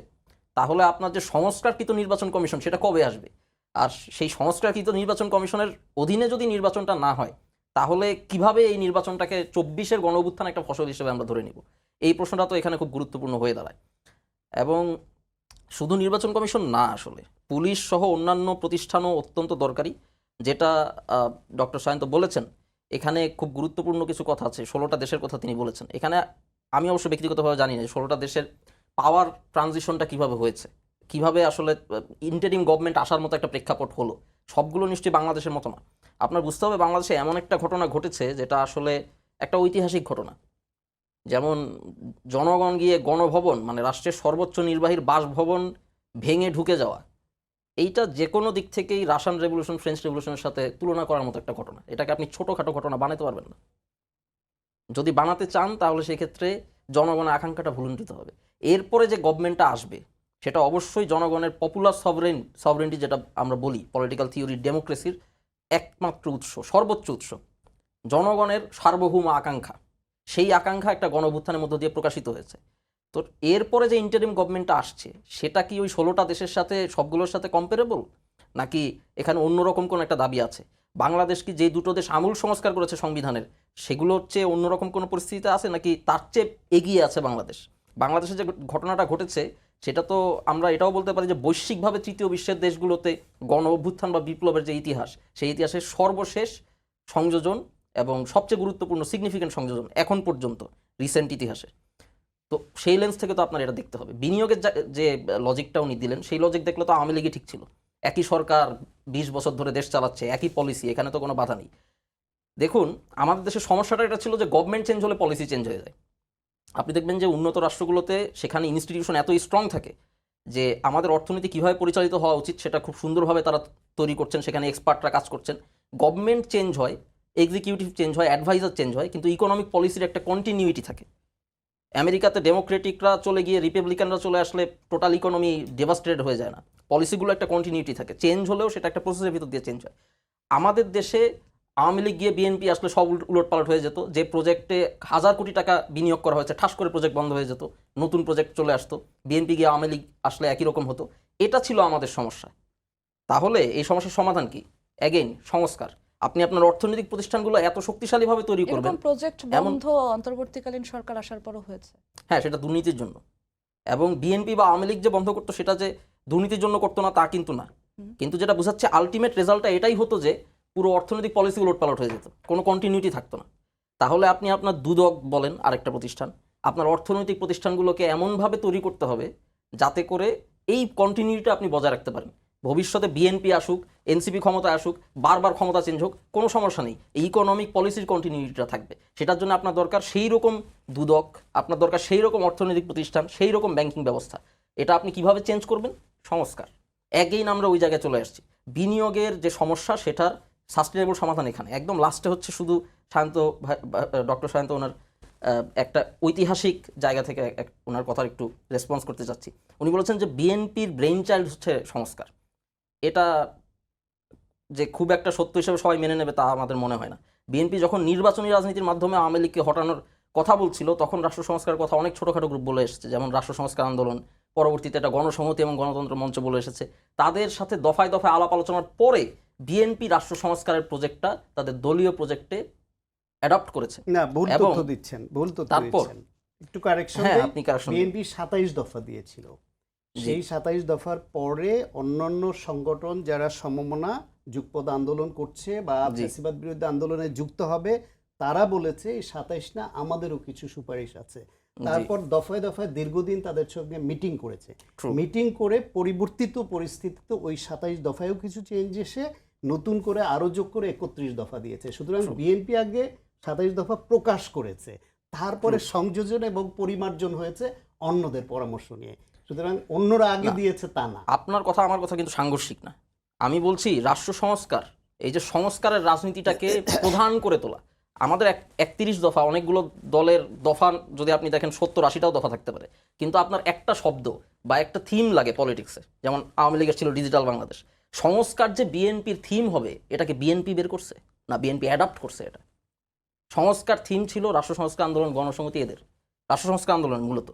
তাহলে আপনার যে সংস্কারকৃত নির্বাচন কমিশন সেটা কবে আসবে? আর সেই সংস্কারকৃত নির্বাচন কমিশনের অধীনে যদি নির্বাচনটা না হয়, তাহলে কিভাবে এই নির্বাচনটাকে 24-এর গণঅভ্যুত্থান একটা ফসল হিসেবে আমরা ধরে নিব? এই প্রশ্নটা তো এখানে খুব গুরুত্বপূর্ণ হয়ে দাঁড়ায়। এবং শুধু নির্বাচন কমিশন না, আসলে পুলিশ সহ অন্যান্য প্রতিষ্ঠানও অত্যন্ত দরকারি, যেটা ডক্টর সায়ন্ত বলেছেন। এখানে খুব গুরুত্বপূর্ণ কিছু কথা আছে, 16টা দেশের কথা তিনি বলেছেন। এখানে আমি অবশ্য ব্যক্তিগতভাবে জানি না 16টা দেশের পাওয়ার ট্রানজিশনটা কিভাবে হয়েছে, কিভাবে আসলে ইন্টারিম গভর্নমেন্ট আসার মতো একটা প্রেক্ষাপট হলো। সবগুলো নিশ্চয়ই বাংলাদেশের মতো না। আপনার বুঝতে হবে বাংলাদেশে এমন একটা ঘটনা ঘটেছে যেটা আসলে একটা ঐতিহাসিক ঘটনা। যেমন জনগণ গিয়ে গণভবন, মানে রাষ্ট্রের সর্বোচ্চ নির্বাহীর বাসভবন ভেঙে ঢুকে যাওয়া, এইটা যে কোনো দিক থেকেই রাশিয়ান রেভলিউশন, ফ্রেঞ্চ রেভলিউশনের সাথে তুলনা করার মতো একটা ঘটনা। এটাকে আপনি ছোটোখাটো ঘটনা বানাতে পারবেন না। যদি বানাতে চান তাহলে সেক্ষেত্রে জনগণের আকাঙ্ক্ষাটা ভুলুণ্ঠিত হবে। এরপরে যে গভর্নমেন্টটা আসবে সেটা অবশ্যই জনগণের পপুলার সভরেন্টি, যেটা আমরা বলি পলিটিক্যাল থিওরি ডেমোক্রেসির একমাত্র উৎস, সর্বোচ্চ উৎস, জনগণের সার্বভৌম আকাঙ্ক্ষা। সেই আকাঙ্ক্ষা একটা গণঅভ্যুত্থানের মধ্য দিয়ে প্রকাশিত হয়েছে। তো এরপরে যে ইন্টারিম গভর্নমেন্টটা আসছে সেটা কি ওই 16টা দেশের সাথে সবগুলোর সাথে কম্পারেবল, নাকি এখানে অন্যরকম কোনো একটা দাবি আছে? বাংলাদেশ কি যে দুটো দেশ আমূল সংস্কার করেছে সংবিধানের, সেগুলোর চেয়ে অন্যরকম কোনো পরিস্থিতিতে আছে, নাকি তার চেয়ে এগিয়ে আছে বাংলাদেশ? বাংলাদেশে যে ঘটনাটা ঘটেছে সেটা তো আমরা এটাও বলতে পারি যে বৈশ্বিকভাবে তৃতীয় বিশ্বের দেশগুলোতে গণ অভ্যুত্থান বা বিপ্লবের যে ইতিহাস, সেই ইতিহাসের সর্বশেষ সংযোজন এবং সবচেয়ে গুরুত্বপূর্ণ সিগনিফিকেন্ট সংযোজন এখন পর্যন্ত রিসেন্ট ইতিহাসে। তো সেই লেন্স থেকে তো আপনার এটা দেখতে হবে। বিনিয়োগের যে লজিকটা উনি দিলেন, সেই লজিক দেখলে তো আওয়ামী লীগই ঠিক ছিল। একই সরকার 20 বছর ধরে দেশ চালাচ্ছে, একই পলিসি, এখানে তো কোনো বাধা নেই। দেখুন, আমাদের দেশের সমস্যাটা এটা ছিল যে গভর্নমেন্ট চেঞ্জ হলে পলিসি চেঞ্জ হয়ে যায়। আপনি দেখবেন যে উন্নত রাষ্ট্রগুলোতে সেখানে ইনস্টিটিউশন এতই স্ট্রং থাকে যে আমাদের অর্থনীতি কীভাবে পরিচালিত হওয়া উচিত সেটা খুব সুন্দরভাবে তারা তৈরি করছেন, সেখানে এক্সপার্টরা কাজ করছেন। গভর্নমেন্ট চেঞ্জ হয়, এক্সিকিউটিভ চেঞ্জ হয়, অ্যাডভাইজার চেঞ্জ হয়, কিন্তু ইকোনমিক পলিসির একটা কন্টিনিউইটি থাকে। আমেরিকাতে ডেমোক্রেটিকরা চলে গিয়ে রিপাবলিকানরা চলে আসলে টোটাল ইকোনমি ডেভাস্টেটেড হয়ে যায় না, পলিসিগুলো একটা কন্টিনিউইটি থাকে। চেঞ্জ হলেও সেটা একটা প্রসেসের ভিতর দিয়ে চেঞ্জ হয়। আমাদের দেশে আওয়ামী লীগ গিয়ে বিএনপি আসলে সব উলটপালট হয়ে যেত। যে প্রজেক্টে 1000 কোটি টাকা বিনিয়োগ করা হয়েছে, ঠাস করে প্রজেক্ট বন্ধ হয়ে যেত, নতুন প্রজেক্ট চলে আসতো। বিএনপি গিয়ে আওয়ামী লীগ আসলে একই রকম হতো। এটা ছিল আমাদের সমস্যা। তাহলে এই সমস্যার সমাধান কি? অ্যাগেইন সংস্কার। আপনি আপনার অর্থনৈতিক প্রতিষ্ঠানগুলো এত শক্তিশালীভাবে তৈরি করবেন। এরকম প্রজেক্ট বন্ধ অন্তর্বর্তীকালীন সরকার আসার পরও হয়েছে। হ্যাঁ, সেটা দুর্নীতির জন্য। এবং বিএনপি বা আওয়ামী লীগ যে বন্ধ করতো সেটা যে দুর্নীতির জন্য করতো না তা কিন্তু না। কিন্তু যেটা বোঝাচ্ছে আলটিমেট রেজাল্টটা এটাই হতো যে পুরো অর্থনৈতিক পলিসি উলটপালট হয়ে যেত, কোনো কন্টিনিউটি থাকতো না। তাহলে আপনি আপনার দুদক বলেন আরেকটা প্রতিষ্ঠান, আপনার অর্থনৈতিক প্রতিষ্ঠানগুলোকে এমনভাবে তৈরি করতে হবে যাতে করে এই কন্টিনিউটিটা আপনি বজায় রাখতে পারেন। ভবিষ্যতে বিএনপি আসুক, এনসিপি ক্ষমতায় আসুক, বারবার ক্ষমতা চেঞ্জ হোক, কোনো সমস্যা নেই, ইকোনমিক পলিসির কন্টিনিউটিটা থাকবে। সেটার জন্য আপনার দরকার সেই রকম দুদক, আপনার দরকার সেই রকম অর্থনৈতিক প্রতিষ্ঠান, সেই রকম ব্যাংকিং ব্যবস্থা। এটা আপনি কিভাবে চেঞ্জ করবেন? সংস্কার। এগেইন আমরা ওই জায়গায় চলে আসছি। বিনিয়োগের যে সমস্যা সেটার সাস্টেনেবল সমাধান এখানে একদম লাস্টে হচ্ছে। শুধু ডক্টর সায়ন্ত ওনার একটা ঐতিহাসিক জায়গা থেকে ওনার কথার একটু রেসপন্স করতে চাচ্ছি। উনি বলেছেন যে বিএনপির ব্রেইন চাইল্ড হচ্ছে সংস্কার। এটা যে খুব একটা সত্য হিসেবে সবাই মেনে নেবে তা আমাদের মনে হয় না। বিএনপি যখন নির্বাচনী রাজনীতির মাধ্যমে আওয়ামী লীগকে হটানোর কথা বলছিল, তখন রাষ্ট্র সংস্কারের কথা অনেক ছোটোখাটো গ্রুপ বলে এসেছে, যেমন রাষ্ট্র সংস্কার আন্দোলন, পরবর্তীতে এটা গণসংহতি এবং গণতন্ত্র মঞ্চ বলে এসেছে। তাদের সাথে দফায় দফায় আলাপ আলোচনার পরে বিএনপি রাষ্ট্র সংস্কারের প্রজেক্টটা তাদের দলীয় প্রজেক্টে অ্যাডপ্ট করেছে। না, ভুল এবং তথ্য দিচ্ছেন, ভুল তথ্য তারপর দিচ্ছেন। একটু কারেকশন হ্যাঁ, দেই। আপনি কারেকশন দিন। বিএনপি 27 দফা দিয়েছিল। সেই 27 দফার পরে অন্যান্য সংগঠন যারা সমমনা যুগপৎ আন্দোলন করছে বা জি। ফ্যাসিবাদ বিরোধী আন্দোলনে যুক্ত হবে, তারা বলেছে এই 27 না, আমাদেরও কিছু সুপারিশ আছে। তারপর দফায় দফায় দীর্ঘদিন তাদের সঙ্গে মিটিং করেছে। True. মিটিং করে পরিবর্তিত পরিস্থিতিতে ওই 27 দফায়ও কিছু চেঞ্জ এসে নতুন করে আরো যোগ করে 31 দফা দিয়েছে। সুতরাং বিএনপি আগে 27 দফা প্রকাশ করেছে, তারপরে সংযোজন এবং পরিমার্জন হয়েছে অন্যদের পরামর্শ নিয়ে। সুতরাং অন্যরা আগে না। দিয়েছে তা না। আপনার কথা আমার কথা কিন্তু সাংঘর্ষিক না। আমি বলছি রাষ্ট্র সংস্কার, এই যে সংস্কারের রাজনীতিটাকে প্রধান করে তোলা। আমাদের 31 দফা, অনেকগুলো দলের দফা যদি আপনি দেখেন 70-80টাও দফা থাকতে পারে, কিন্তু আপনার একটা শব্দ বা একটা থিম লাগে পলিটিক্সে। যেমন আওয়ামী লীগের ছিল ডিজিটাল বাংলাদেশ। সংস্কার যে বিএনপির থিম হবে, এটাকে বিএনপি বের করছে না বিএনপি অ্যাডাপ্ট করছে? এটা সংস্কার থিম ছিল রাষ্ট্র সংস্কার আন্দোলন, গণসংহতি, এদের রাষ্ট্র সংস্কার আন্দোলন মূলত।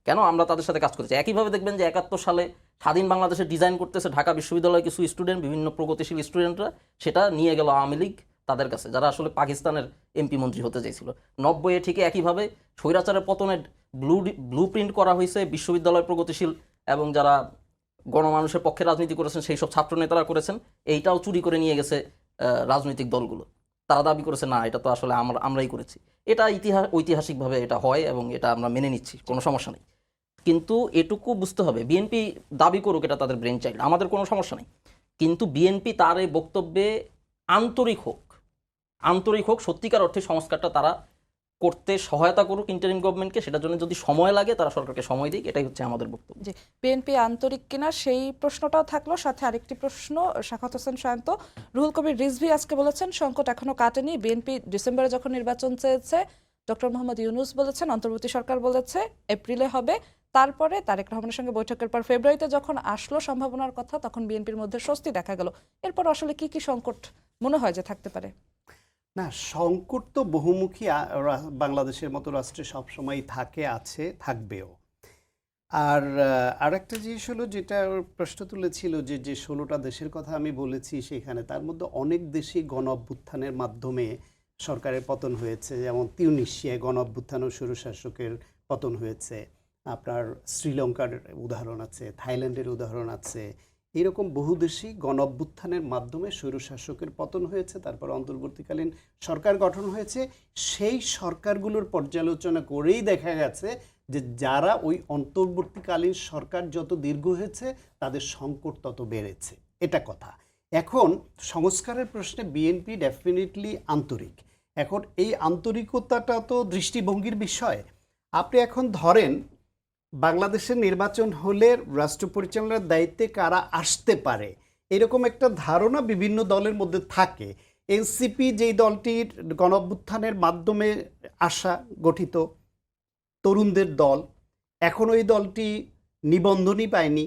কেন আমরা তাদের সাথে কাজ করেছি। একইভাবে দেখবেন যে 71 সালে স্বাধীন বাংলাদেশের ডিজাইন করতেছে ঢাকা বিশ্ববিদ্যালয়ের কিছু স্টুডেন্ট, বিভিন্ন প্রগতিশীল স্টুডেন্টরা, সেটা নিয়ে গেল আওয়ামী লীগ তাদের কাছে, যারা আসলে পাকিস্তানের এমপি মন্ত্রী হতে চাইছিল। 90-এ ঠিক একইভাবে স্বৈরাচারের পতনের ব্লু প্রিন্ট করা হয়েছে বিশ্ববিদ্যালয় প্রগতিশীল এবং যারা গণমানুষের পক্ষে রাজনীতি করেছেন সেই সব ছাত্র নেতারা করেছেন। এইটাও চুরি করে নিয়ে গেছে রাজনৈতিক দলগুলো। তারা দাবি করেছে না, এটা তো আসলে আমরাই করেছি। এটা ঐতিহাসিকভাবে এটা হয় এবং এটা আমরা মেনে নিচ্ছি, কোনো সমস্যা নেই। কিন্তু এটুকু বুঝতে হবে, বিএনপি দাবি করুক এটা তাদের ব্রেন চাইল্ড, আমাদের কোনো সমস্যা নেই। কিন্তু বিএনপি তার এই বক্তব্যে আন্তরিক হোক, সত্যিকার অর্থে সংস্কারটা তারা করতে সহায়তা করুক ইন্টারিম গভর্নমেন্টকে। সেটার জন্য যদি সময় লাগে তারা সরকারকে সময় দিক, এটাই হচ্ছে আমাদের বক্তব্য। জি, বিএনপি আন্তরিক কিনা সেই প্রশ্নটাও থাকলো। সাথে আরেকটি প্রশ্ন, শাখাওয়াত হোসেন শান্ত, রুহুল কবির রিজভী আজকে বলেছেন সংকট এখনো কাটেনি। বিএনপি ডিসেম্বরে যখন নির্বাচন চেয়েছে, ডক্টর মোহাম্মদ ইউনূস বলেছেন, অন্তর্বর্তী সরকার বলেছে এপ্রিলে হবে। তারপরে তারেক রহমানের সঙ্গে বৈঠকের পর ফেব্রুয়ারিতে যখন আসলো সম্ভাবনার কথা, তখন বিএনপির মধ্যে স্বস্তি দেখা গেল। এরপর আসলে কি কি সংকট মনে হয় যে থাকতে পারে? না, সংকট তো বহুমুখী বাংলাদেশের মতো রাষ্ট্রে সবসময় থাকে, আছে, থাকবেও। আর আরেকটা জিনিস হলো, যেটা প্রশ্ন তুলেছিল যে 16টা দেশের কথা আমি বলেছি, সেখানে তার মধ্যে অনেক দেশই গণ অভ্যুত্থানের মাধ্যমে সরকারের পতন হয়েছে। যেমন তিউনিসিয়ায় গণ অভ্যুত্থান ও স্বৈরশাসকের পতন হয়েছে, আপনার শ্রীলঙ্কার উদাহরণ আছে, থাইল্যান্ডের উদাহরণ আছে। এরকম বহু দেশই গণ অভ্যুত্থানের মাধ্যমে স্বৈরশাসকের পতন হয়েছে, তারপর অন্তর্বর্তীকালীন সরকার গঠন হয়েছে। সেই সরকারগুলোর পর্যালোচনা করেই দেখা গেছে যে যারা ওই অন্তর্বর্তীকালীন সরকার যত দীর্ঘ হয়েছে তাদের সংকট তত বেড়েছে, এটা কথা। এখন সংস্কারের প্রশ্নে বিএনপি ডেফিনেটলি আন্তরিক। এখন এই আন্তরিকতাটা তো দৃষ্টিভঙ্গির বিষয়। আপনি এখন ধরেন বাংলাদেশের নির্বাচন হলে রাষ্ট্র পরিচালনার দায়িত্বে কারা আসতে পারে, এরকম একটা ধারণা বিভিন্ন দলের মধ্যে থাকে। এনসিপি যেই দলটির গণঅভ্যুত্থানের মাধ্যমে আসা গঠিত তরুণদের দল, এখন ওই দলটি নিবন্ধনই পায়নি।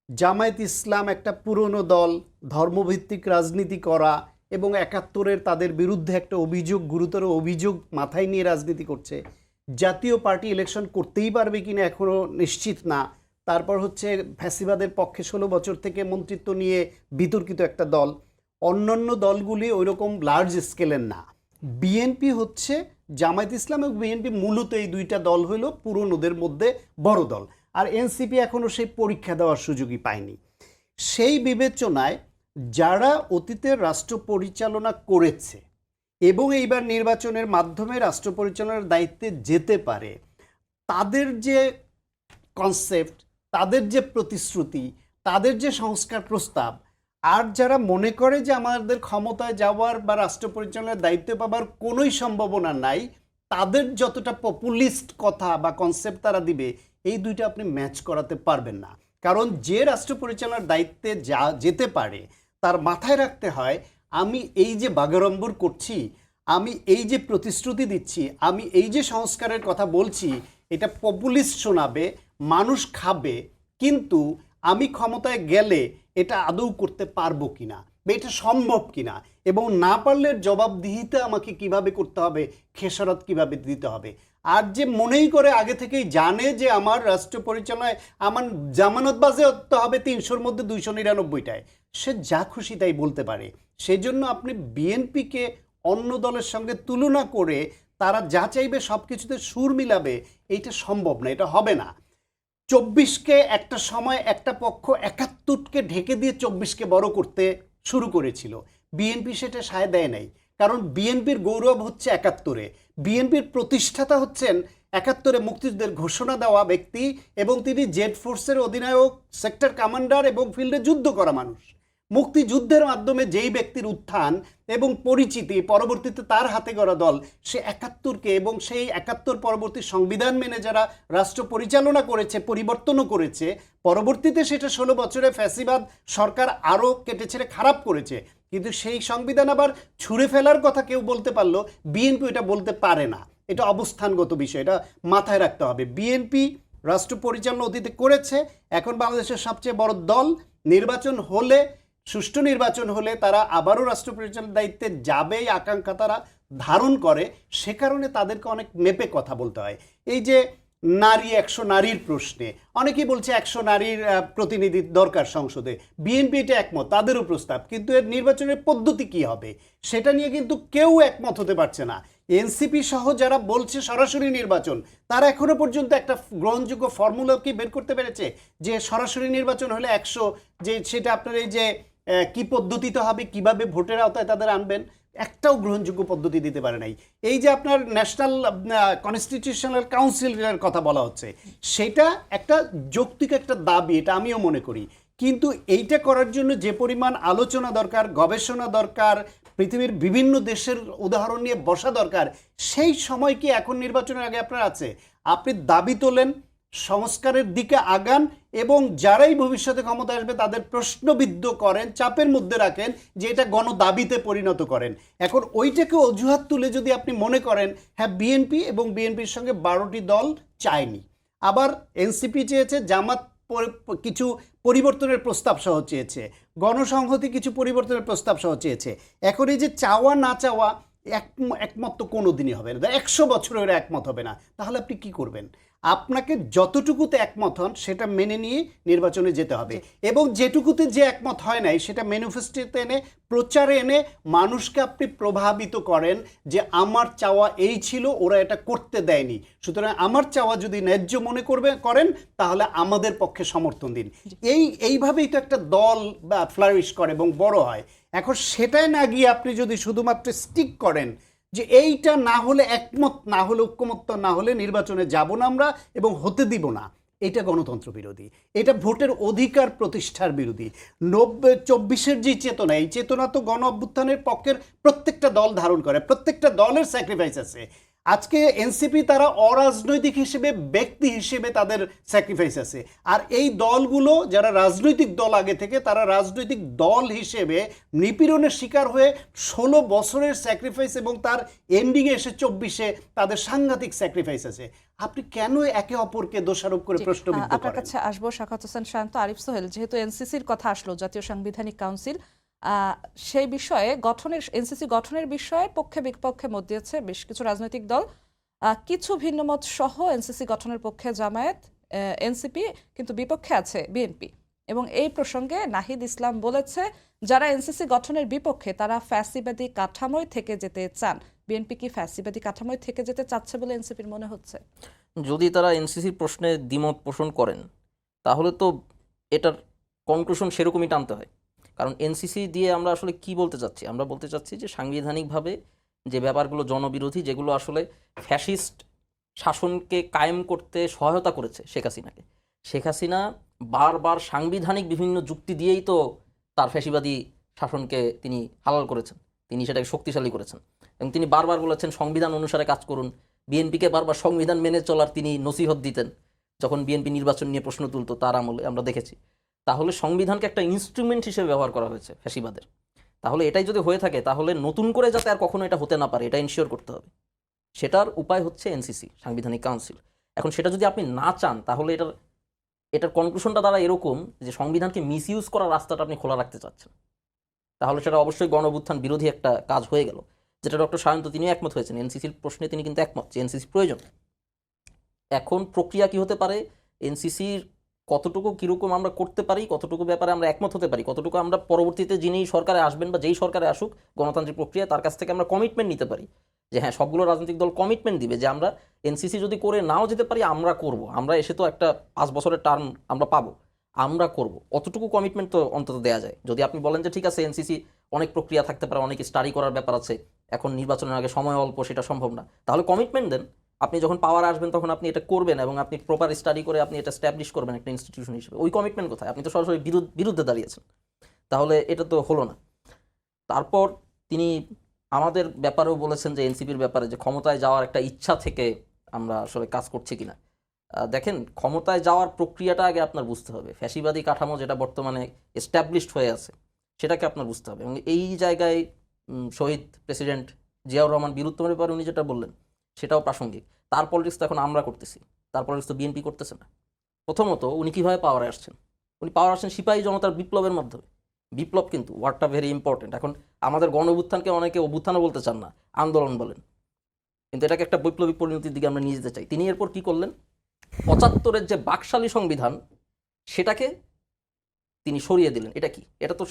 জামায়াত ইসলাম একটা পুরনো দল, ধর্মভিত্তিক রাজনীতি করা এবং 71-এর তাদের বিরুদ্ধে একটা অভিযোগ, গুরুতর অভিযোগ মাথায় নিয়ে রাজনীতি করছে। জাতীয় পার্টি ইলেকশন করতেই পারবে কিনা এখনও নিশ্চিত না। তারপর হচ্ছে ফ্যাসিবাদের পক্ষে 16 বছর থেকে মন্ত্রিত্ব নিয়ে বিতর্কিত একটা দল। অন্যান্য দলগুলি ওইরকম লার্জ স্কেলের না। বিএনপি হচ্ছে, জামায়াত ইসলাম এবং বিএনপি মূলত এই দুইটা দল হইল পুরনোদের মধ্যে বড় দল। আর এনসিপি এখনও সেই পরীক্ষা দেওয়ার সুযোগই পায়নি। সেই বিবেচনায় যারা অতীতের রাষ্ট্র পরিচালনা করেছে এবং এইবার নির্বাচনের মাধ্যমে রাষ্ট্র পরিচালনার দায়িত্বে যেতে পারে, তাদের যে কনসেপ্ট, তাদের যে প্রতিশ্রুতি, তাদের যে সংস্কার প্রস্তাব, আর যারা মনে করে যে আমাদের ক্ষমতায় যাওয়ার বা রাষ্ট্র পরিচালনার দায়িত্ব পাবার কোনোই সম্ভাবনা নাই, তাদের যতটা পপুলিস্ট কথা বা কনসেপ্ট তারা দিবে, এই দুইটা আপনি ম্যাচ করাতে পারবেন না। কারণ যে রাষ্ট্র পরিচালনার দায়িত্বে যেতে পারে তার মাথায় রাখতে হয়, আমি এই যে বাগাড়ম্বর করছি, আমি এই যে প্রতিশ্রুতি দিচ্ছি, আমি এই যে সংস্কারের কথা বলছি, এটা পপুলিস্ট শোনাবে, মানুষ খাবে, কিন্তু আমি ক্ষমতায় গেলে এটা আদৌ করতে পারবো কিনা বা এটা সম্ভব কিনা, এবং না পারলে জবাবদিহিতা আমাকে কিভাবে করতে হবে, খেসারত কিভাবে দিতে হবে। আর যে মনেই করে আগে থেকেই জানে যে আমার রাষ্ট্র পরিচালনায় আমার জামানত বাজেয়াপ্ত হবে 300-র মধ্যে 299টায়, সে যা খুশি তাই বলতে পারে। সেজন্য আপনি বিএনপিকে অন্য দলের সঙ্গে তুলনা করে তারা যা চাইবে সব কিছুতে সুর মিলাবে, এইটা সম্ভব না, এটা হবে না। 24কে একটা সময় একটা পক্ষ 71কে ঢেকে দিয়ে 24কে বড় করতে শুরু করেছিল, বিএনপি সেটা সায় দেয় নাই। কারণ বিএনপির গৌরব হচ্ছে 71-এ, বিএনপির প্রতিষ্ঠাতা হচ্ছেন 71-এ মুক্তিযুদ্ধের ঘোষণা দেওয়া ব্যক্তি, এবং তিনি জেড ফোর্সের অধিনায়ক, সেক্টর কমান্ডার এবং ফিল্ডে যুদ্ধ করা মানুষ। মুক্তিযুদ্ধের মাধ্যমে যেই ব্যক্তির উত্থান এবং পরিচিতি, পরবর্তীতে তার হাতে গড়া দল সে 71কে এবং সেই 71 পরবর্তী সংবিধান মেনে যারা রাষ্ট্র পরিচালনা করেছে, পরিবর্তনও করেছে, পরবর্তীতে সেটা 16 বছরে ফ্যাসিবাদ সরকার আরও কেটেছেড়ে খারাপ করেছে, কিন্তু সেই সংবিধান আবার ছুঁড়ে ফেলার কথা কেউ বলতে পারলো, বিএনপি এটা বলতে পারে না। এটা অবস্থানগত বিষয়, এটা মাথায় রাখতে হবে। বিএনপি রাষ্ট্র পরিচালনা অতীতে করেছে, এখন বাংলাদেশের সবচেয়ে বড় দল। নির্বাচন হলে, সুষ্ঠু নির্বাচন হলে তারা আবারও রাষ্ট্র পরিচালনার দায়িত্বে যাবে, এই আকাঙ্ক্ষা তারা ধারণ করে। সে কারণে তাদেরকে অনেক মেপে কথা বলতে হয়। এই যে নারী, 100 নারীর প্রশ্নে অনেকেই বলছে 100 নারীর প্রতিনিধি দরকার সংসদে, বিএনপি এটা একমত, তাদেরও প্রস্তাব, কিন্তু এর নির্বাচনের পদ্ধতি কি হবে সেটা নিয়ে কিন্তু কেউ একমত হতে পারছে না। এনসিপি সহ যারা বলছে সরাসরি নির্বাচন, তারা এখনো পর্যন্ত একটা গ্রহণযোগ্য ফর্মুলা কি বের করতে পেরেছে যে সরাসরি নির্বাচন হলে 100, যে সেটা আপনার এই যে কি পদ্ধতিতে হবে, কিভাবে ভোটের আওতায় তাদের আনবেন, একটাও গ্রহণযোগ্য পদ্ধতি দিতে পারে নাই। এই যে আপনার ন্যাশনাল কনস্টিটিউশনাল কাউন্সিলের কথা বলা হচ্ছে, সেটা একটা যৌক্তিক একটা দাবি, এটা আমিও মনে করি, কিন্তু এইটা করার জন্য যে পরিমাণ আলোচনা দরকার, গবেষণা দরকার, পৃথিবীর বিভিন্ন দেশের উদাহরণ নিয়ে বসা দরকার, সেই সময় কি এখন নির্বাচনের আগে আপনার আছে? আপনি দাবি তোলেন, সংস্কারের দিকে আগান, এবং যারাই ভবিষ্যতে ক্ষমতা আসবে তাদের প্রশ্নবিদ্ধ করেন, চাপের মধ্যে রাখেন, যে এটা গণদাবিতে পরিণত করেন। এখন ওইটাকে অজুহাত তুলে যদি আপনি মনে করেন হ্যাঁ বিএনপি এবং বিএনপির সঙ্গে 12টি দল চায়নি, আবার এনসিপি চেয়েছে, জামাত কিছু পরিবর্তনের প্রস্তাব সহ চেয়েছে, গণসংহতি কিছু পরিবর্তনের প্রস্তাব সহ চেয়েছে, এখন এই যে চাওয়া না চাওয়া একমত তো কোনো দিনই হবে না, 100 বছরের একমত হবে না, তাহলে আপনি কি করবেন? আপনাকে যতটুকুতে একমত হন সেটা মেনে নিয়ে নির্বাচনে যেতে হবে, এবং যেটুকুতে যে একমত হয় নাই সেটা ম্যানিফেস্টোতে এনে, প্রচারে এনে মানুষকে আপনি প্রভাবিত করেন যে আমার চাওয়া এই ছিল, ওরা এটা করতে দেয়নি, সুতরাং আমার চাওয়া যদি ন্যায্য মনে করেন তাহলে আমাদের পক্ষে সমর্থন দিন। এইভাবেই তো একটা দল ফ্লারিশ করে এবং বড় হয়। এখন সেটাই না গিয়ে আপনি যদি শুধুমাত্র স্টিক করেন যে এইটা না হলে, একমত না হলে, ঐক্যমত্য না হলে নির্বাচনে যাব না আমরা এবং হতে দিব না, এটা গণতন্ত্র বিরোধী, এটা ভোটের অধিকার প্রতিষ্ঠার বিরোধী। 24-এর যে চেতনা, এই চেতনা তো গণ অভ্যুত্থানের পক্ষের প্রত্যেকটা দল ধারণ করে, প্রত্যেকটা দলের স্যাক্রিফাইস আছে। আজকে এনসিপি তারা অরাজনৈতিক হিসেবে, ব্যক্তি হিসেবে তাদের স্যাক্রিফাইস আছে, আর এই দলগুলো যারা রাজনৈতিক দল আগে থেকে, তারা রাজনৈতিক দল হিসেবে নিপীড়নের শিকার হয়ে 16 বছরের স্যাক্রিফাইস, এবং তার এন্ডিংয়ে এসে 24-এ তাদের সাংঘাতিক স্যাক্রিফাইস আছে। আপনি কেন একে অপরকে দোষারোপ করে প্রশ্নবিদ্ধ করেন? আপনার কাছে আসবো শাখাত হোসেন শান্ত। আরিফ সোহেল, যেহেতু এনসিসির কথা আসলো, জাতীয় সাংবিধানিক কাউন্সিল, সেই বিষয়ে এনসিসি গঠনের বিষয়ে পক্ষে বিপক্ষে মত দিয়েছে বেশ কিছু রাজনৈতিক দল, কিছু ভিন্নমত সহ এনসিসি গঠনের পক্ষে জামায়াত, এনসিপি, কিন্তু বিপক্ষে আছে বিএনপি। এবং এই প্রসঙ্গে নাহিদ ইসলাম বলেছে, যারা এনসিসি গঠনের বিপক্ষে তারা ফ্যাসিবাদী কাঠামোয় থেকে যেতে চান। বিএনপি কি ফ্যাসিবাদী কাঠামোয় থেকে যেতে চাচ্ছে বলে এনসিপির মনে হচ্ছে? যদি তারা এনসিসির প্রশ্নে দ্বিমত পোষণ করেন তাহলে তো এটার কনক্লুশন সেরকমই টানতে হয়। কারণ এনসিসি দিয়ে আমরা আসলে কি বলতে চাচ্ছি? আমরা বলতে চাচ্ছি যে সাংবিধানিকভাবে যে ব্যাপারগুলো জনবিরোধী, যেগুলো আসলে ফ্যাসিস্ট শাসনকে কায়েম করতে সহায়তা করেছে শেখ হাসিনাকে, শেখ হাসিনা বারবার সাংবিধানিক বিভিন্ন যুক্তি দিয়েই তো তার ফ্যাসিবাদী শাসনকে তিনি হালাল করেছেন, তিনি সেটাকে শক্তিশালী করেছেন এবং তিনি বারবার বলেছেন সংবিধান অনুসারে কাজ করুন। বিএনপিকে বারবার সংবিধান মেনে চলার তিনি নসিহত দিতেন যখন বিএনপি নির্বাচন নিয়ে প্রশ্ন তুলতো তার আমলে আমরা দেখেছি। তাহলে সংবিধানকে একটা ইনস্ট্রুমেন্ট হিসেবে ব্যবহার করা হয়েছে ফ্যাসিবাদের। তাহলে এটাই যদি হয়ে থাকে তাহলে নতুন করে যাতে আর কখনো এটা হতে না পারে এটা ইনশিওর করতে হবে। সেটার উপায় হচ্ছে এনসিসি, সাংবিধানিক কাউন্সিল। এখন সেটা যদি আপনি না চান তাহলে এটার কনক্লুশনটা দ্বারা এরকম যে সংবিধানকে মিসইউজ করার রাস্তাটা আপনি খোলা রাখতে চাচ্ছেন, তাহলে সেটা অবশ্যই গণঅভ্যুত্থান বিরোধী একটা কাজ হয়ে গেল, যেটা ডক্টর সায়ন্ত তিনিও একমত হয়েছেন। এনসিসির প্রশ্নে তিনি কিন্তু একমত যে এনসিসি প্রয়োজন। এখন প্রক্রিয়া কি হতে পারে, এনসিসির কতটুকু কীরকম আমরা করতে পারি, কতটুকু ব্যাপারে আমরা একমত হতে পারি, কতটুকু আমরা পরবর্তীতে যিনি সরকারে আসবেন বা যেই সরকারে আসুক গণতান্ত্রিক প্রক্রিয়া তার কাছ থেকে আমরা কমিটমেন্ট নিতে পারি যে হ্যাঁ সবগুলো রাজনৈতিক দল কমিটমেন্ট দিবে যে আমরা এনসিসি যদি করে নাও যেতে পারি আমরা করব, আমরা এসে তো একটা 5 বছরের টার্ম আমরা পাবো, আমরা করব, অতটুকু কমিটমেন্ট তো অন্তত দেওয়া যায়। যদি আপনি বলেন যে ঠিক আছে এনসিসি অনেক প্রক্রিয়া থাকতে পারে, অনেক স্টাডি করার ব্যাপার আছে, এখন নির্বাচনের আগে সময় অল্প, সেটা সম্ভব না, তাহলে কমিটমেন্ট দেন। আপনি যখন পাওয়ার আসবেন তখন আপনি এটা করবেন এবং আপনি প্রপার স্টাডি করে আপনি এটা স্ট্যাবলিশ করবেন একটা ইনস্টিটিউশন হিসেবে। ওই কমিটমেন্ট কোথায়? আপনি তো সরাসরি বিরুদ্ধে দাঁড়িয়েছেন, তাহলে এটা তো হলো না। তারপর তিনি আমাদের ব্যাপারেও বলেছেন যে এনসিপির ব্যাপারে যে ক্ষমতায় যাওয়ার একটা ইচ্ছা থেকে আমরা আসলে কাজ করছি কিনা। দেখেন, ক্ষমতায় যাওয়ার প্রক্রিয়াটা আগে আপনার বুঝতে হবে। ফ্যাসিবাদী কাঠামো যেটা বর্তমানে এস্টাবলিশড হয়ে আছে সেটাকে আপনার বুঝতে হবে এবং এই জায়গায় শহীদ প্রেসিডেন্ট জিয়াউর রহমান বীরুত্তমের ব্যাপারে উনি যেটা বললেন সেটাও প্রাসঙ্গিক। তার পলিটিক্স তো এখন আমরা করতেছি, তার পলিটিক্স তো বিএনপি করতেছে না। প্রথমত উনি কীভাবে পাওয়ারে আসছেন? উনি পাওয়ার আসছেন সিপাহী জনতার বিপ্লবের মাধ্যমে। বিপ্লব কিন্তু ওয়ার্ডটা ভেরি ইম্পর্টেন্ট। এখন আমাদের গণ অভ্যুত্থানকে অনেকে অভ্যুত্থানও বলতে চান না, আন্দোলন বলেন, কিন্তু এটাকে একটা বৈপ্লবিক পরিণতির দিকে আমরা নিয়ে যেতে চাই। তিনি এরপর কি করলেন? 75-এর যে বাকশালী সংবিধান সেটাকে তিনি সরিয়ে দিলেন। এটা কি? এটা তো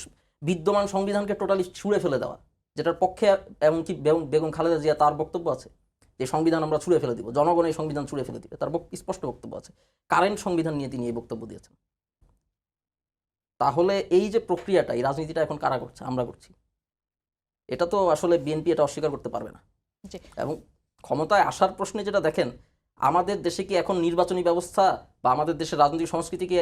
বিদ্যমান সংবিধানকে টোটালি ছুঁড়ে ফেলে দেওয়া, যেটার পক্ষে এমনকি বেগম খালেদা জিয়া তার বক্তব্য আছে যে সংবিধান আমরা ছুঁড়ে ফেলে দিব, জনগণ এই সংবিধান ছুঁড়ে ফেলে দিবে, তার স্পষ্ট বক্তব্য আছে। কারেন্ট সংবিধান নিয়ে তিনি এই বক্তব্য দিয়েছেন। তাহলে এই যে প্রক্রিয়াটা, এই রাজনীতিটা এখন কারা করছে? আমরা করছি। এটা তো আসলে বিএনপি এটা অস্বীকার করতে পারবে না। এবং ক্ষমতায় আসার প্রশ্নে যেটা দেখেন, আমাদের দেশে কি এখন নির্বাচনী ব্যবস্থা বা আমাদের দেশের রাজনৈতিক সংস্কৃতি কি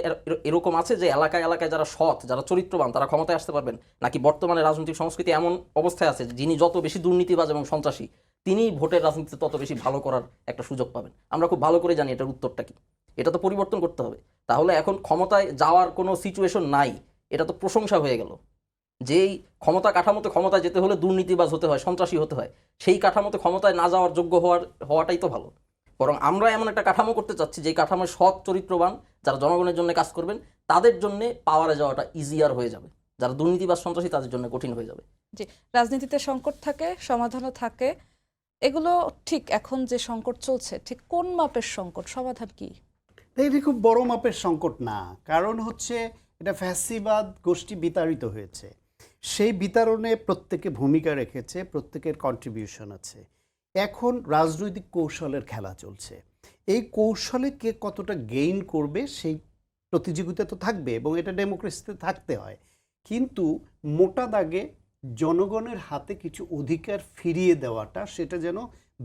এরকম আছে যে এলাকায় এলাকায় যারা সৎ, যারা চরিত্রবান তারা ক্ষমতায় আসতে পারবেন? নাকি বর্তমানে রাজনৈতিক সংস্কৃতি এমন অবস্থায় আছে যিনি যত বেশি দুর্নীতিবাজ এবং সন্ত্রাসী তিনি ভোটের রাজনীতিতে তত বেশি ভালো করার একটা সুযোগ পাবেন? আমরা খুব ভালো করে জানি এটার উত্তরটা কি। এটা তো পরিবর্তন করতে হবে। তাহলে এখন ক্ষমতায় যাওয়ার কোনো সিচুয়েশন নাই, এটা তো প্রশংসা হয়ে গেল। যেই ক্ষমতা কাঠামোতে ক্ষমতায় যেতে হলে দুর্নীতিবাজ হতে হয়, সন্ত্রাসী হতে হয়, সেই কাঠামোতে ক্ষমতায় না যাওয়ার যোগ্য হওয়াটাই তো ভালো। বরং আমরা এমন একটা কাঠামো করতে চাচ্ছি যে কাঠামোয় সৎ চরিত্রবান যারা জনগণের জন্য কাজ করবেন তাদের জন্য পাওয়ারে যাওয়াটা ইজিয়ার হয়ে যাবে, যারা দুর্নীতিবাজ সন্ত্রাসী তাদের জন্য কঠিন হয়ে যাবে। জি, রাজনীতিতে সংকট থাকে, সমাধানও থাকে, এগুলো ঠিক। এখন যে সংকট চলছে ঠিক কোন মাপের সংকট, সমাধান কি? এটি খুব বড় মাপের সংকট না, কারণ হচ্ছে এটা ফ্যাসিবাদ গোষ্ঠী বিতাড়িত হয়েছে, সেই বিতাড়নে প্রত্যেকে ভূমিকা রেখেছে, প্রত্যেকের কন্ট্রিবিউশন আছে। এখন রাজনৈতিক কৌশলের খেলা চলছে, এই কৌশলে কে কতটা গেইন করবে সেই প্রতিযোগিতা তো থাকবে এবং এটা ডেমোক্রেসিতে থাকতে হয়। কিন্তু মোটা দাগে জনগণের হাতে কিছু অধিকার ফিরিয়ে দেওয়াটা সেটা যেন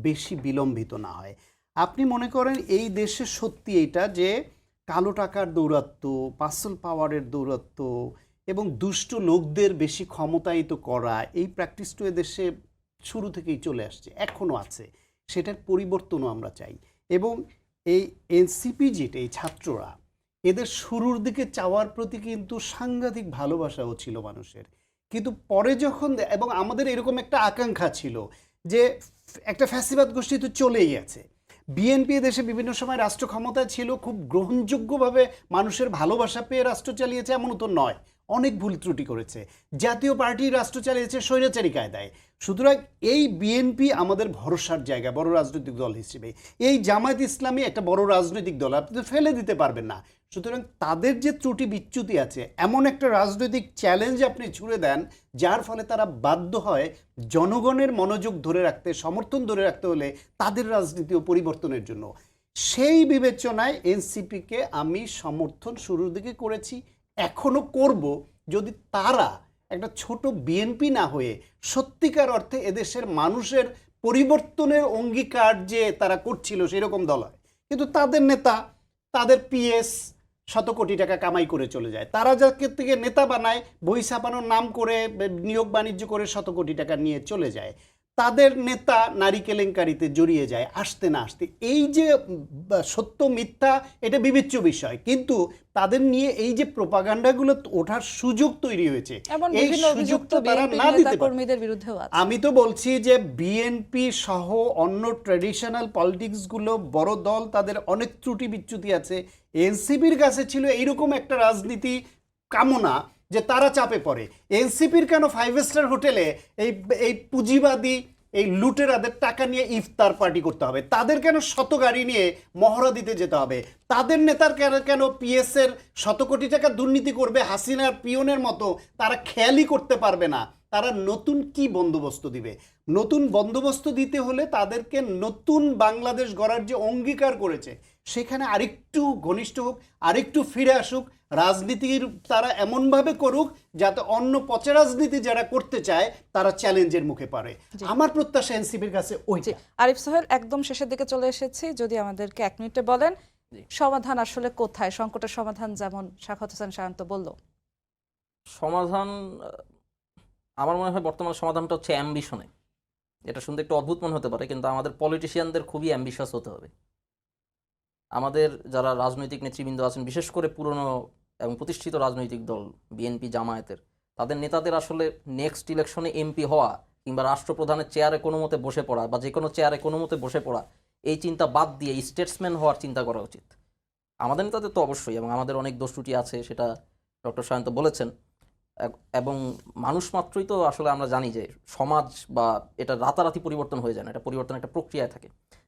বেশি বিলম্বিত না হয়। আপনি মনে করেন এই দেশে সত্যি এটা যে কালো টাকার দৌরাত্ম্য, পার্সেল পাওয়ারের দৌরাত্ম্য এবং দুষ্ট লোকদের বেশি ক্ষমতায়িত করা, এই প্র্যাকটিসটা দেশে শুরু থেকেই চলে আসছে, এখনও আছে, সেটার পরিবর্তনও আমরা চাই। এবং এই এনসিপি যেটা, এই ছাত্ররা এদের শুরুর দিকে চাওয়ার প্রতি কিন্তু সাংঘাতিক ভালোবাসাও ছিল মানুষের, কিন্তু পরে যখন, এবং আমাদের এরকম একটা আকাঙ্ক্ষা ছিল যে একটা ফ্যাসিবাদ গোষ্ঠী তো চলেই আছে, বিএনপি দেশে বিভিন্ন সময় রাষ্ট্র ক্ষমতায় ছিল, খুব গ্রহণযোগ্যভাবে মানুষের ভালোবাসা পেয়ে রাষ্ট্র চালিয়েছে এমনও তো নয়, অনেক ভুল ত্রুটি করেছে। জাতীয় পার্টি রাষ্ট্র চালিয়েছে স্বৈরাচারী কায়দায়। সুতরাং এই বিএনপি আমাদের ভরসার জায়গা বড় রাজনৈতিক দল হিসেবে। এই জামায়াত ইসলামী একটা বড় রাজনৈতিক দল, আপনি তো ফেলে দিতে পারবেন না। সুতরাং তাদের যে ত্রুটি বিচ্যুতি আছে, এমন একটা রাজনৈতিক চ্যালেঞ্জ আপনি ছুড়ে দেন যার ফলে তারা বাধ্য হয় জনগণের মনোযোগ ধরে রাখতে, সমর্থন ধরে রাখতে হলে তাদের রাজনীতি ও পরিবর্তনের জন্য। সেই বিবেচনায় এনসিপিকে আমি সমর্থন শুরুর দিকে করেছি, এখনও করব, যদি তারা একটা ছোট বিএনপি না হয়ে সত্যিকার অর্থে এদেশের মানুষের পরিবর্তনের অঙ্গীকার যে তারা করছিল সেরকম দল হয়। কিন্তু তাদের নেতা, তাদের পিএস শত কোটি টাকা কামাই করে চলে যায়। তারা যাকে থেকে নেতা বানায়, বই ছাপানোর নাম করে নিয়োগ বাণিজ্য করে শত কোটি টাকা নিয়ে চলে যায়। তাদের নেতা নারী কেলেঙ্কারিতে জড়িয়ে যায় আসতে না আসতে। এই যে সত্য মিথ্যা এটা বিবেচ্য বিষয়, কিন্তু তাদের নিয়ে এই যে প্রোপাগান্ডাগুলো ওঠার সুযোগ তৈরি হয়েছে, এমন এই বিভিন্ন অভিযোগ তো সুযোগটা তারা বিএনপি না দিতে নেতা পারে। কর্মীদের বিরুদ্ধেও আছে। আমি তো বলছি যে বিএনপি সহ অন্য ট্র্যাডিশনাল পলিটিক্সগুলো বড় দল, তাদের অনেক ত্রুটি বিচ্যুতি আছে। এনসিপির কাছে ছিল এইরকম একটা রাজনীতি কামনা যে তারা চাপে পড়ে। এনসিপির কেন 5 স্টার হোটেলে এই এই পুঁজিবাদী এই লুটেরাদের টাকা নিয়ে ইফতার পার্টি করতে হবে? তাদের কেন শত গাড়ি নিয়ে মহড়া দিতে যেতে হবে? তাদের নেতার কেন কেন পিএস এর শত কোটি টাকা দুর্নীতি করবে হাসিনার পিয়নের মতো? তারা খেয়ালই করতে পারবে না। তারা নতুন কি বন্দোবস্ত দিবে? নতুন বন্দোবস্ত দিতে হলে তাদেরকে নতুন বাংলাদেশ গড়ার যে অঙ্গীকার করেছে সেখানে আরেকটু ঘনিষ্ঠ হোক, আরেকটু ফিরে আসুক। রাজনীতির তারা এমনভাবে করুক যাতে অন্য পচা রাজনীতি যারা করতে চায় তারা চ্যালেঞ্জের মুখে পড়ে। আমার প্রত্যাশা এনসিপির কাছে জি, ওইটা। আরিফ সোহেল, একদম শেষের দিকে চলে এসেছি, যদি আমাদেরকে 1 মিনিটে বলেন সমাধান আসলে কোথায়? সংকটের সমাধান যেমন সাখাওয়াত হোসেন সায়ন্ত বলল, সমাধান আমার মনে হয় বর্তমান সমাধানটা হচ্ছে অ্যাম্বিশনে। এটা শুনতে একটু অদ্ভুত মনে হতে পারে, কিন্তু আমাদের পলিটিশিয়ানদের খুবই অ্যাম্বিশাস হতে হবে। আমাদের যারা রাজনৈতিক নেতৃবৃন্দ আছেন, বিশেষ করে পুরনো এবং প্রতিষ্ঠিত রাজনৈতিক দল বিএনপি জামায়াতের, তাদের নেতাদের আসলে নেক্সট ইলেকশনে এমপি হওয়া কিংবা রাষ্ট্রপ্রধানের চেয়ারে কোনো মতে বসে পড়া বা যে কোনো চেয়ারে কোনো মতে বসে পড়া, এই চিন্তা বাদ দিয়ে স্টেটসম্যান হওয়ার চিন্তা করা উচিত। আমাদের নেতাদের তো অবশ্যই, এবং আমাদের অনেক দোষ ত্রুটি আছে, সেটা ডক্টর সায়ন্ত বলেছেন। এবং মানুষ মাত্রই তো আসলে আমরা জানি যে সমাজ বা এটা রাতারাতি পরিবর্তন হয়ে যায় না, এটা পরিবর্তন একটা প্রক্রিয়ায় থাকে।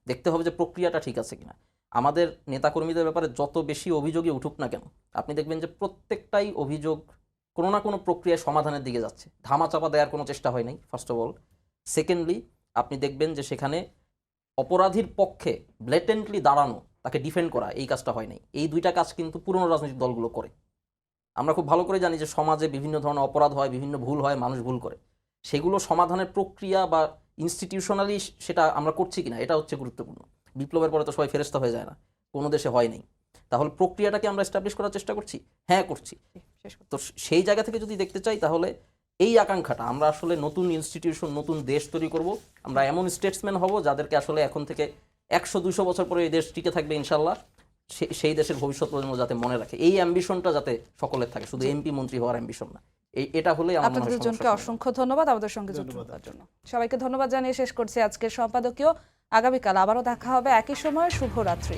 দেখতে হবে যে প্রক্রিয়াটা ঠিক আছে কিনা। আমাদের নেতাকর্মীদের ব্যাপারে যত বেশি অভিযোগই উঠুক না কেন, আপনি দেখবেন যে প্রত্যেকটাই অভিযোগ কোনো না কোনো প্রক্রিয়ায় সমাধানের দিকে যাচ্ছে। ধামাচাপা দেওয়ার কোনো চেষ্টা হয় নাই, ফার্স্ট অফ অল। সেকেন্ডলি, আপনি দেখবেন যে সেখানে অপরাধীর পক্ষে ব্লেটেন্টলি দাঁড়ানো, তাকে ডিফেন্ড করা, এই কাজটা হয় নাই। এই দুইটা কাজ কিন্তু পুরনো রাজনৈতিক দলগুলো করে। আমরা খুব ভালো করে জানি যে সমাজে বিভিন্ন ধরনের অপরাধ হয়, বিভিন্ন ভুল হয়, মানুষ ভুল করে। সেগুলো সমাধানের প্রক্রিয়া বা ইনস্টিটিউশনালি সেটা আমরা করছি কিনা, এটা হচ্ছে গুরুত্বপূর্ণ। বিপ্লবের পরে তো সবাই ফেরেশতা হয়ে যায় না, কোনো দেশে হয় নাই। তাহলে প্রক্রিয়াটাকে আমরা এস্টাবলিশ করার চেষ্টা করছি, হ্যাঁ করছি। শেষ করতে তো সেই জায়গা থেকে যদি দেখতে চাই, তাহলে এই আকাঙ্ক্ষাটা, আমরা আসলে নতুন ইনস্টিটিউশন, নতুন দেশ তৈরি করব। আমরা এমন স্টেটসম্যান হব যাদেরকে আসলে এখন থেকে 100-200 বছর পরে এই দেশ টিকে থাকবে ইনশাল্লাহ। সেই দেশের ভবিষ্যৎ প্রজন্ম যাতে মনে রাখে, এই অ্যাম্বিশনটা যাতে সকলের থাকে, শুধু এমপি মন্ত্রী হওয়ার অ্যাম্বিশন না। এটা হলে আমার মনে আপনাদের হয় দুজনকে সমস্যা হবে। অসংখ্য ধন্যবাদ আমাদের সঙ্গে যুক্ত হওয়ার জন্য। সবাইকে ধন্যবাদ জানিয়ে শেষ করছি আজকের সম্পাদকীয়। আগামীকাল আবারও দেখা হবে একই সময়। শুভরাত্রি।